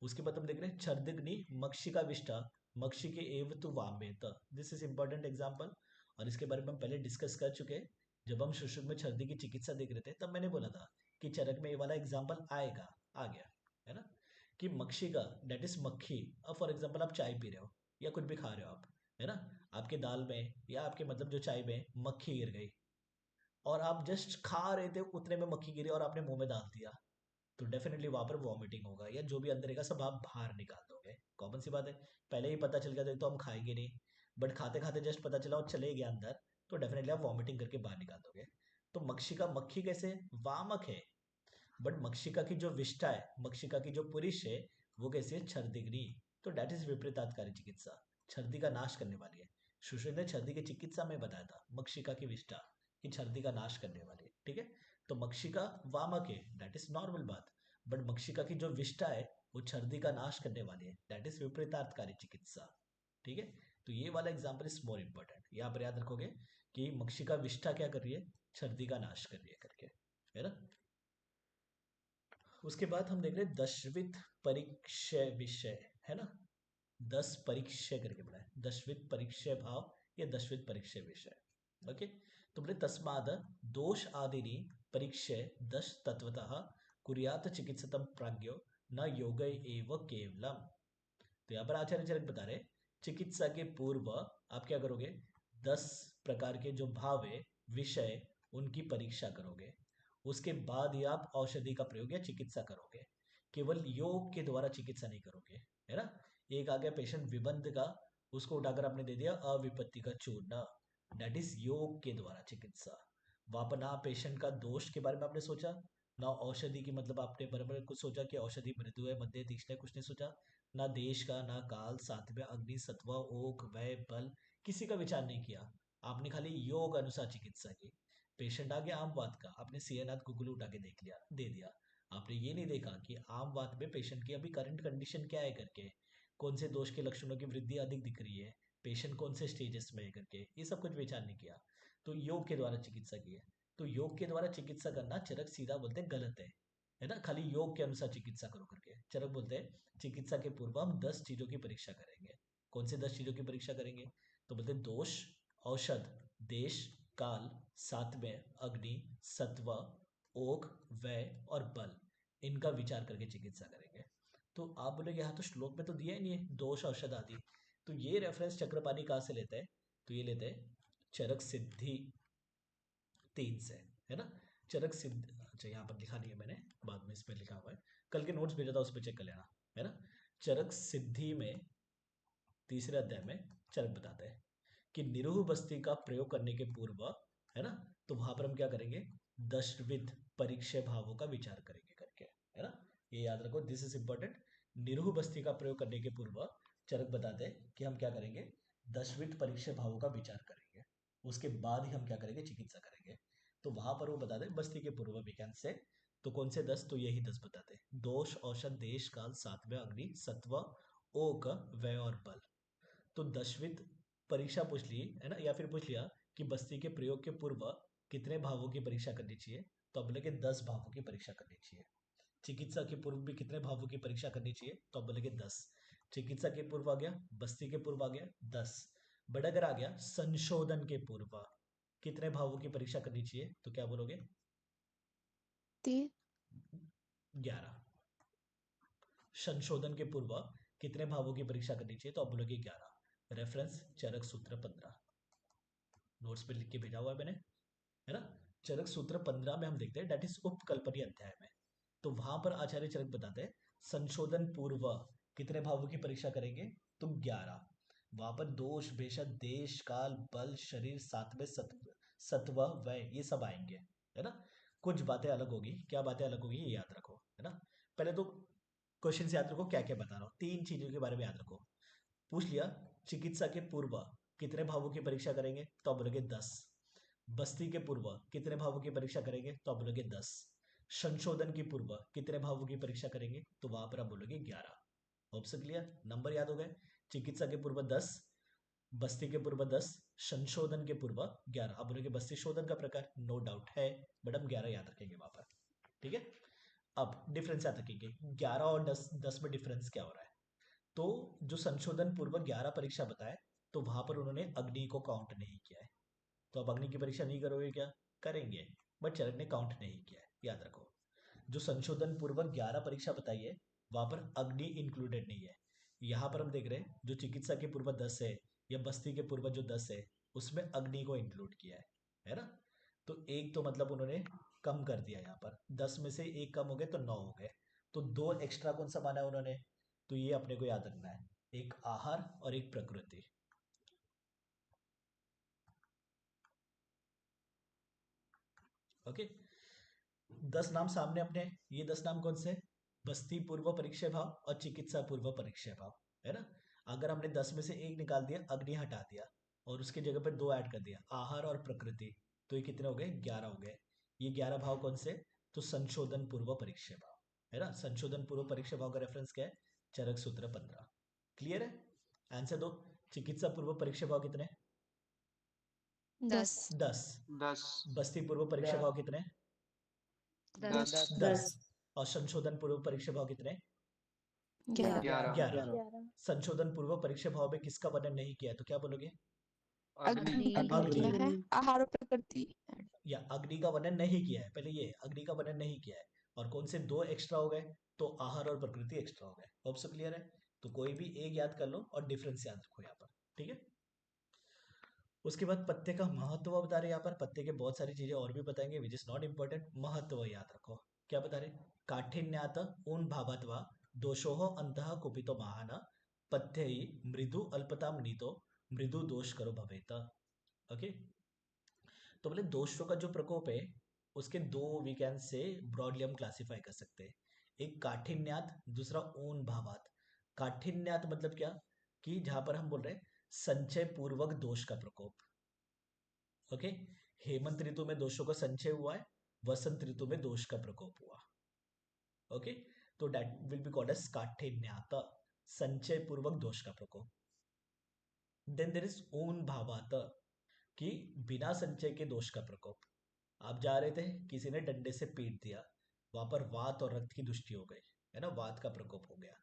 उसके बाद हम देख रहे हैं छर्दिग्नि मक्षिका विष्टा मक्षिके एव तु वाम्येत। दिस इज इंपॉर्टेंट एग्जांपल, और इसके बारे में हम पहले डिस्कस कर चुके हैं। जब हम सुश्रुत में छर्दी की चिकित्सा देख रहे थे तब मैंने बोला था कि चरक में ये वाला एग्जाम्पल आएगा, आ गया, है ना, कि मक्षिका डेट इज मक्खी। अब फॉर एग्जाम्पल आप चाय पी रहे हो या कुछ भी खा रहे हो आप, है ना, आपके दाल में या आपके मतलब जो चाय में मक्खी गिर गई, और आप जस्ट खा रहे थे उतने में मक्खी गिरी और आपने मुंह में डाल दिया, तो डेफिनेटली वहां पर वॉमिटिंग होगा, या जो भी अंदर रहेगा सब आप बाहर निकाल दोगे, कॉमन सी बात है। पहले ही पता चल गया तो हम खाएंगे नहीं, बट खाते खाते जस्ट पता चला और चले गया अंदर, तो डेफिनेटली आप वॉमिटिंग करके बाहर निकाल दोगे। तो मक्षिका मक्खी कैसे, वामक है, बट मक्षिका की जो विष्ठा है, मक्षिका की जो पुरुष है, वो कैसी है, छर्दिग्नि। तो डेट इज विपरीतार्थकारी चिकित्सा, छर्दी का नाश करने वाली है। सुश्रुत ने छर्दी की चिकित्सा में बताया था मक्षिका की विष्ठा कि छर्दी का नाश करने वाली है, ठीक है। तो मक्षिका वामक है, दैट इज नॉर्मल बात, बट मक्षिका की जो विष्ठा है वो छर्दी का नाश करने वाली है, दैट इज विपरीतार्थकारी चिकित्सा, ठीक है। तो ये वाला एग्जाम्पल इज मोर इंपॉर्टेंट, यहाँ पर याद रखोगे कि मक्षिका विष्ठा क्या कर रही है, छर्दी का नाश कर रही है करके, है ना। उसके बाद हम देख रहे हैं दशविध परिक्षय विषय, है ना, 10 परिक्षय करके पढ़ा है, दशविध परिक्षय भाव या दशविध परिक्षय विषय, ओके। तो बोले तस्माद दोष आदिनी परिक्षय 10 तत्वतः कुर्यात चिकित्सतम प्राज्ञो न योग एव केवलम। तो यहाँ पर आचार्य चरक बता रहे चिकित्सा के पूर्व आप क्या करोगे, 10 प्रकार के जो भाव है, विषय, उनकी परीक्षा करोगे, उसके बाद ही आप औषधि का प्रयोग या चिकित्सा करोगे, केवल योग के द्वारा चिकित्सा नहीं करोगे, है ना। एक आ गया पेशेंट विबंध का, उसको उठाकर आपने दे दिया अविपत्ति का चूर्ण, दैट इज योग के द्वारा चिकित्सा। वहां पर ना पेशेंट का दोष के बारे में आपने सोचा, ना औषधि की मतलब आपने बराबर कुछ सोचा कि औषधि मृदु है, मध्य, तीक्ष्ण है, कुछ नहीं सोचा, ना देश का, ना काल, सात्व्य, अग्नि, सत्व, ओक, वय, बल, किसी का विचार नहीं किया, आपने खाली योग अनुसार चिकित्सा की। पेशेंट आ गया आम वात का, आपने सीएनआर गुगुल उठा के देख लिया, दे दिया, आपने ये नहीं देखा कि आम वात में पेशेंट की अभी करंट कंडीशन क्या है करके, कौन से दोष के लक्षणों की वृद्धि अधिक दिख रही है, पेशेंट कौन से स्टेजेस में है करके, ये सब कुछ विचार नहीं किया, तो योग के द्वारा चिकित्सा की है। तो योग के द्वारा चिकित्सा करना चरक सीधा बोलते हैं गलत है ना, खाली योग के अनुसार चिकित्सा करो करके। चरक बोलते हैं चिकित्सा के पूर्व हम 10 चीजों की परीक्षा करेंगे। कौन से 10 चीजों की परीक्षा करेंगे, तो बोलते हैं दोष, औषध, देश, काल, सात्व्य, अग्नि, सत्व, ओक, व्यय और बल, इनका विचार करके चिकित्सा करेंगे। तो आप बोलोगे यहाँ तो श्लोक में तो दिया ही नहीं है दोष औषध आदि, तो ये रेफरेंस चक्रपाणी कहाँ से लेते हैं, तो ये लेते हैं चरक सिद्धि 3 से, है ना। चरक सिद्ध, अच्छा यहाँ पर लिखा नहीं है मैंने, बाद में इसमें लिखा हुआ है, कल के नोट्स भेजा था उस पर चेक कर लेना, है ना। चरक सिद्धि में 3रे अध्याय में चरक बताते हैं कि निरूह बस्ती का प्रयोग करने के पूर्व, है ना, तो वहां पर हम क्या करेंगे, दशविध परीक्षय भावों का विचार करेंगे करके, है ना, ये याद रखो, दिस इज इंपॉर्टेंट। निरूह बस्ती का प्रयोग करने के पूर्व चरक बताते हैं कि हम क्या करेंगे, दशविध परीक्षय भावों का विचार करेंगे, उसके बाद ही हम क्या करेंगे, चिकित्सा करेंगे। तो वहां पर वो बताते हैं बस्ती के पूर्व विज्ञान से, तो कौन से 10, तो यही 10 बताते हैं, दोष, औषध, देश, काल, सात्व्य, अग्नि, सत्व, ओक, व्यय और बल। तो दशविध परीक्षा पूछ ली है ना, या फिर पूछ लिया कि बस्ती के प्रयोग के पूर्व कितने भावों की परीक्षा करनी चाहिए, तो आप बोलेंगे 10 भावों की परीक्षा करनी चाहिए। चिकित्सा के पूर्व भी कितने भावों की परीक्षा करनी चाहिए, तो आप बोलेंगे 10। चिकित्सा के पूर्व आ गया, बस्ती के पूर्व आ गया 10। बट अगर आ गया संशोधन के पूर्व कितने भावों की परीक्षा करनी चाहिए, तो क्या बोलोगे? 3 11। संशोधन के पूर्व कितने भावों की परीक्षा करनी चाहिए, तो आप बोलोगे 11। रेफरेंस चरक सूत्र 15, नोट्स पे लिख के भेजा हुआ है मैंने, है ना। चरक सूत्र 15 में हम देखते हैं, डेट इज उपकल्पनीय अध्याय में, तो वहां पर आचार्य चरक बताते हैं संशोधन पूर्व कितने भावों की परीक्षा करेंगे, तो 11। वहां पर दोष भेषज देश काल बल शरीर सातवें सत्व सत्व वय ये सब आएंगे, है ना। कुछ बातें अलग होगी, क्या बातें अलग होगी ये याद रखो, है ना। पहले तो क्वेश्चन याद रखो क्या क्या बता रहा हूँ, 3 चीजों के बारे में याद रखो। पूछ लिया चिकित्सा के पूर्व कितने भावों की परीक्षा करेंगे, तो आप बोलोगे 10। बस्ती के पूर्व कितने भावों की परीक्षा करेंगे, तो आप बोलोगे 10। संशोधन के पूर्व कितने भावों की परीक्षा करेंगे, तो वहां पर आप बोलोगे 11। ऑप्शन क्लियर, नंबर याद हो गए। चिकित्सा के पूर्व 10, बस्ती के पूर्व 10, संशोधन के पूर्व 11। अब बोलोगे बस्ती शोधन का प्रकार, नो डाउट है, बट हम 11 याद रखेंगे वहां पर, ठीक है। अब डिफरेंस याद रखेंगे, 11 और 10 में डिफरेंस क्या हो रहा है। तो जो संशोधन पूर्व 11 परीक्षा बताए, तो वहां पर उन्होंने अग्नि को काउंट नहीं किया है, तो अब अग्नि की परीक्षा नहीं करोगे क्या, करेंगे, बट चरण ने काउंट नहीं किया है, याद रखो। जो संशोधन पूर्वक 11 परीक्षा बताई है, वहां पर अग्नि इंक्लूडेड नहीं है। यहाँ पर हम देख रहे हैं जो चिकित्सा के पूर्व 10 है, या बस्ती के पूर्व जो 10 है, उसमें अग्नि को इंक्लूड किया है ना। तो एक तो मतलब उन्होंने कम कर दिया, यहाँ पर 10 में से एक कम हो गए तो 9 हो गए, तो 2 एक्स्ट्रा कौन सा माना है उन्होंने, तो ये अपने को याद रखना है, एक आहार और एक प्रकृति। ओके, 10 नाम सामने अपने, ये 10 नाम कौन से, बस्ती पूर्व परीक्षा भाव और चिकित्सा पूर्व परीक्षा भाव, है ना। अगर हमने 10 में से एक निकाल दिया, अग्नि हटा दिया, और उसकी जगह पर 2 ऐड कर दिया, आहार और प्रकृति, तो ये कितने हो गए, 11 हो गए। ये 11 भाव कौन से, तो संशोधन पूर्व परीक्षा भाव, है ना। संशोधन पूर्व परीक्षा भाव का रेफरेंस क्या है, चरक सूत्र 15। क्लियर है, आंसर दो। चिकित्सा पूर्व परीक्षा भाव कितने, 10 10। 10 बस्ती पूर्व परीक्षा भाव कितने, 10 10 10। और संशोधन पूर्व परीक्षा भाव कितने, 11 11 11। संशोधन पूर्व परीक्षा भाव में किसका वर्णन नहीं किया है, तो क्या बोलोगे, अग्नि अग्नि अग्नि किया है, आहार और प्रकृति या अग्नि का वर्णन नहीं किया है, पहले ये अग्नि का वर्णन नहीं किया है, और कौन से 2 एक्स्ट्रा हो गए, तो आहार और प्रकृति एक्स्ट्रा हो गए। होप सो क्लियर है, तो कोई भी एक याद कर लो और डिफरेंस याद रखो यहाँ पर, ठीक है। उसके बाद पत्ते का महत्व बता रहे, यहाँ पर पत्ते के बहुत सारी चीजें और भी बताएंगे, विच इज नॉट इंपॉर्टेंट, महत्व याद रखो। क्या बता रहे, काठिन्यात ऊन भावत्वा दोषोह अंतः कुपितो महान पथ्य मृदु अल्पताम नीतो मृदु दोष करो भवेत। ओके, तो बोले दोषों का जो प्रकोप है, उसके 2 वीकेंड से ब्रॉडली हम क्लासिफाई कर सकते हैं, एक काठिन्यात, दूसरा ऊन भावात। काठिन्यात मतलब क्या, कि जहां पर हम बोल रहे हैं संचय पूर्वक दोष का प्रकोप। ओके, हेमंत ऋतु में दोषों का संचय हुआ है, वसंत ऋतु में दोष का प्रकोप हुआ। ओके, तो that will be called as काठिन्यात, संचय पूर्वक दोष का प्रकोप। देन देर इज ऊन भावात, कि बिना संचय के दोष का प्रकोप। आप जा रहे थे, किसी ने डंडे से पीट दिया, वहां पर वात और रक्त की दृष्टि हो गई, है ना, वात का प्रकोप हो गया,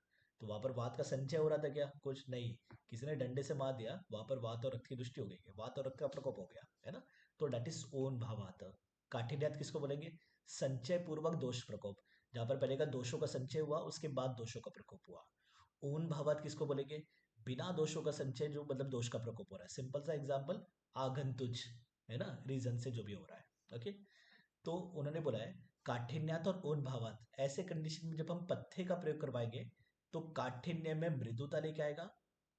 तो वहां पर वात का संचय हो रहा था क्या, कुछ नहीं, किसी ने डंडे से मार दिया, वहां पर वात और रक्त की दृष्टि हो गई, वात और रक्त का प्रकोप हो गया, है ना। तो डेट इज ओन भावात। काठिन्यात किसको बोलेंगे, संचय पूर्वक दोष प्रकोप, जहां पर पहले का दोषों का संचय हुआ, उसके बाद दोषों का प्रकोप हुआ। ऊन भावात किसको बोलेंगे, बिना दोषों का संचय, जो मतलब दोष का प्रकोप हो रहा है। सिंपल सा एग्जांपल, आगंतुज, है ना, रीजन से जो भी हो रहा है। ओके, तो उन्होंने बोला है काठिन्यात और ऊन भावात, ऐसे कंडीशन में जब हम पत्थे का प्रयोग करवाएंगे, तो काठिन्य में मृदुता लेके आएगा,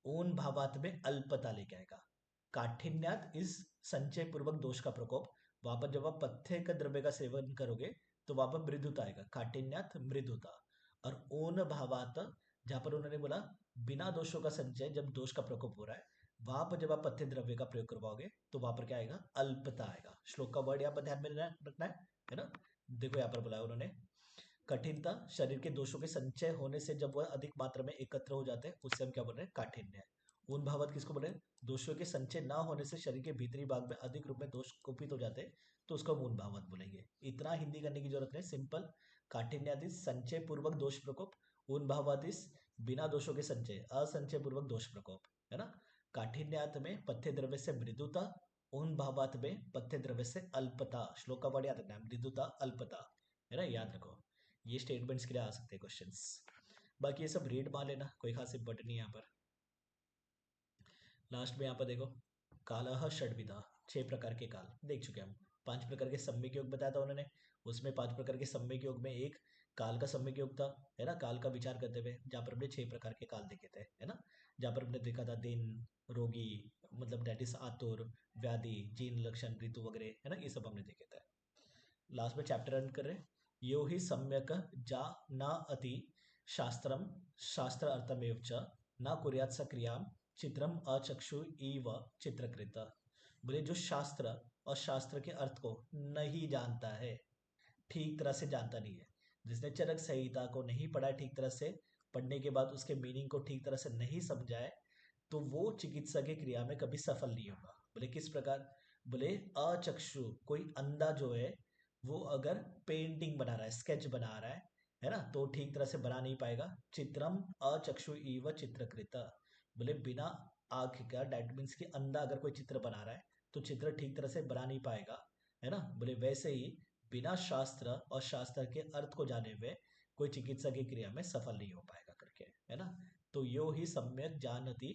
ऊन भावात में अल्पता लेके आएगा। काठिन्यात इस संचय पूर्वक दोष का प्रकोप, वहां पर जब आप पत्थे का द्रव्य का सेवन करोगे, तो वहां पर मृदुता आएगा, काठिन्यात मृदुता। और ऊन भावात, जहां पर उन्होंने बोला बिना दोषों का संचय, जब दोष का प्रकोप हो रहा है, वहां पर जब आप पथ्य द्रव्य का प्रयोग करवाओगे, तो वहां पर क्या आएगा, अल्पता आएगा। श्लोक का वर्ड यहाँ पर ध्यान में रखना है ना। देखो यहाँ पर बोला है उन्होंने, कठिनता, शरीर के दोषों के संचय होने से जब वह अधिक मात्रा में एकत्र हो जाते हैं, उससे हम क्या बोल रहे हैं, काठिन्य। ऊन भावात किसको बोले? दोषों के संचय ना होने से शरीर के भीतरी भाग में अधिक रूप में दोष कुपित हो जाते हैं, तो उसको ऊन भावात बोलेंगे। इतना हिंदी करने की जरूरत नहीं, सिंपल। काठिन्यादिश संचय पूर्वक दोष प्रकोप, ऊन भावादिश बिना दोषों के संचय असंचय पूर्वक दोष प्रकोप, है ना। काठिन्यात में पथ्य द्रव्य से मृदुता, ऊन भावात में पथ्य द्रव्य से अल्पता। श्लोक का वर्ड याद रखना है, मृदुता अल्पता, है ना, याद रखो। ये स्टेटमेंट्स के लिए आ सकते हैं क्वेश्चंस। बाकी ये सब रीड मार लेना, कोई खास इंपॉर्टेंट नहीं यहाँ पर। लास्ट में यहाँ पर देखो, कालः षड्विधा, 6 प्रकार के काल देख चुके हम। 5 प्रकार के सम्यक योग बताया था उन्होंने, उसमें 5 प्रकार के सम्यक योग में एक काल का सम्यक योग था, है ना, काल का विचार करते हुए, जहाँ पर हमने 6 प्रकार के काल देखे थे, है ना, जहाँ पर हमने देखा था दिन, रोगी, मतलब दैट इज आतुर, व्याधि, जीन लक्षण, ऋतु वगैरह, है ना, ये सब हमने देखे थे। लास्ट में चैप्टर रन कर रहे हैं। यो ही सम्यक जा न अति शास्त्रम शास्त्र अर्थमेव च न कुर्यात सक्रियाम चित्रम अचक्षु इव चित्रकृत। बोले जो शास्त्र और शास्त्र के अर्थ को नहीं जानता है, ठीक तरह से जानता नहीं है, जिसने चरक संहिता को नहीं पढ़ा है ठीक तरह से, पढ़ने के बाद उसके मीनिंग को ठीक तरह से नहीं समझा है, तो वो चिकित्सा की क्रिया में कभी सफल नहीं होगा। बोले किस प्रकार? बोले अचक्षु, कोई अंधा जो है वो अगर पेंटिंग बना रहा है, स्केच बना रहा है ना, तो ठीक तरह से बना नहीं पाएगा। चित्रम अचक्षु इव चित्रकृत, बोले बिना आंख का, डेट मीन्स कि अंधा अगर कोई चित्र बना रहा है तो चित्र ठीक तरह से बना नहीं पाएगा, है ना। बोले वैसे ही बिना शास्त्र और शास्त्र के अर्थ को जाने हुए कोई चिकित्सा की क्रिया में सफल नहीं हो पाएगा करके, है ना। तो यो ही सम्यक जानति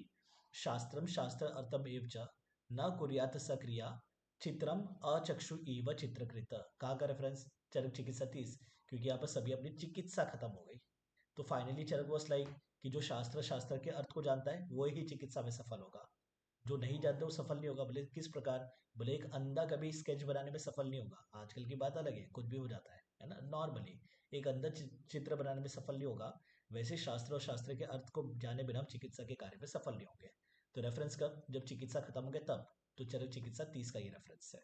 शास्त्रम शास्त्र अर्थम एव च न कुर्यात सक्रिया चित्रम अचक्षु इव चित्रकृत। कहाँ का रेफरेंस? चरक चिकित्सा 30, क्योंकि यहाँ पर सभी अपनी चिकित्सा खत्म हो गई। तो फाइनली चरक वॉज लाइक कि जो शास्त्र के अर्थ को जानता है वो ही चिकित्सा में सफल होगा, जो नहीं जानते वो सफल नहीं होगा। बोले किस प्रकार? बोले एक अंधा कभी स्केच बनाने में सफल नहीं होगा, आजकल की बात अलग है, कुछ भी हो जाता है ना, नॉर्मली एक अंधा चित्र बनाने में सफल नहीं होगा, वैसे शास्त्र और शास्त्र के अर्थ को जाने बिना हम चिकित्सा के कार्य में सफल नहीं होंगे। तो रेफरेंस कब? जब चिकित्सा खत्म हो गए तब। तो चरक चिकित्सा 30 का ये रेफरेंस है,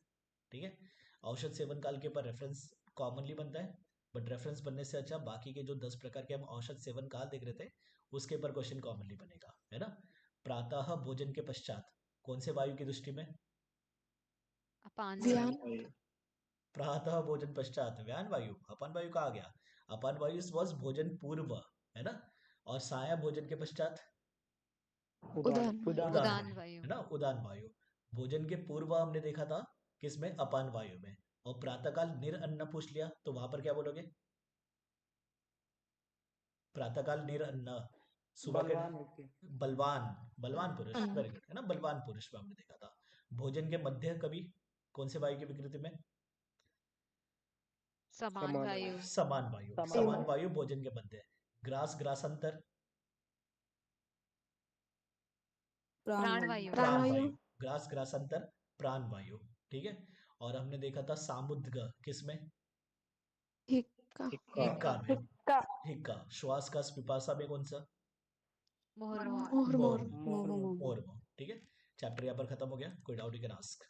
ठीक है। औषध सेवन काल के ऊपर रेफरेंस कॉमनली बनता है, बट रेफरेंस बनने से अच्छा बाकी के जो 10 प्रकार के हम औषध सेवन काल देख रहे थे उसके ऊपर क्वेश्चन कॉमनली बनेगा, है ना। प्रातः भोजन के पश्चात कौन से वायु की दृष्टि में? अपान व्यान वायु। प्रातः भोजन पश्चात व्यान वायु। अपान वायु कहा गया? अपान वायु वॉज भोजन पूर्व, है ना। और साया भोजन के पश्चात उदान उदान उदान वायु, वायु। है ना, उदान वायु। भोजन के पूर्व हमने देखा था किसमें? अपान वायु में। और प्रातःकाल निरअन्न पूछ लिया तो वहां पर क्या बोलोगे? प्रातःकाल निरअन्न, सुबह के बलवान व्यक्ति। बलवान, बलवान पुरुष, हम्म। वेरी गुड, है ना, बलवान पुरुष में हमने देखा था। भोजन के मध्य कभी कौन से वायु की विकृति में? समान वायु। समान वायु, समान समान वायु। वायु भोजन के मध्य। ग्रास ग्रासांतर, प्राण वायु। प्राण प्राणवायु वायु, ग्रास ग्रासांतर प्राण वायु, ठीक है। और हमने देखा था सामुद्ग किसमें? हिक्का हिक्का में, हिक्का। हिक्का। श्वास का पिपासा में कौन सा? मुहुर्मुहु। मोर मोर मोर, मोर। मोर, ठीक है। चैप्टर यहाँ पर खत्म हो गया, कोई डाउट यू कैन आस्क।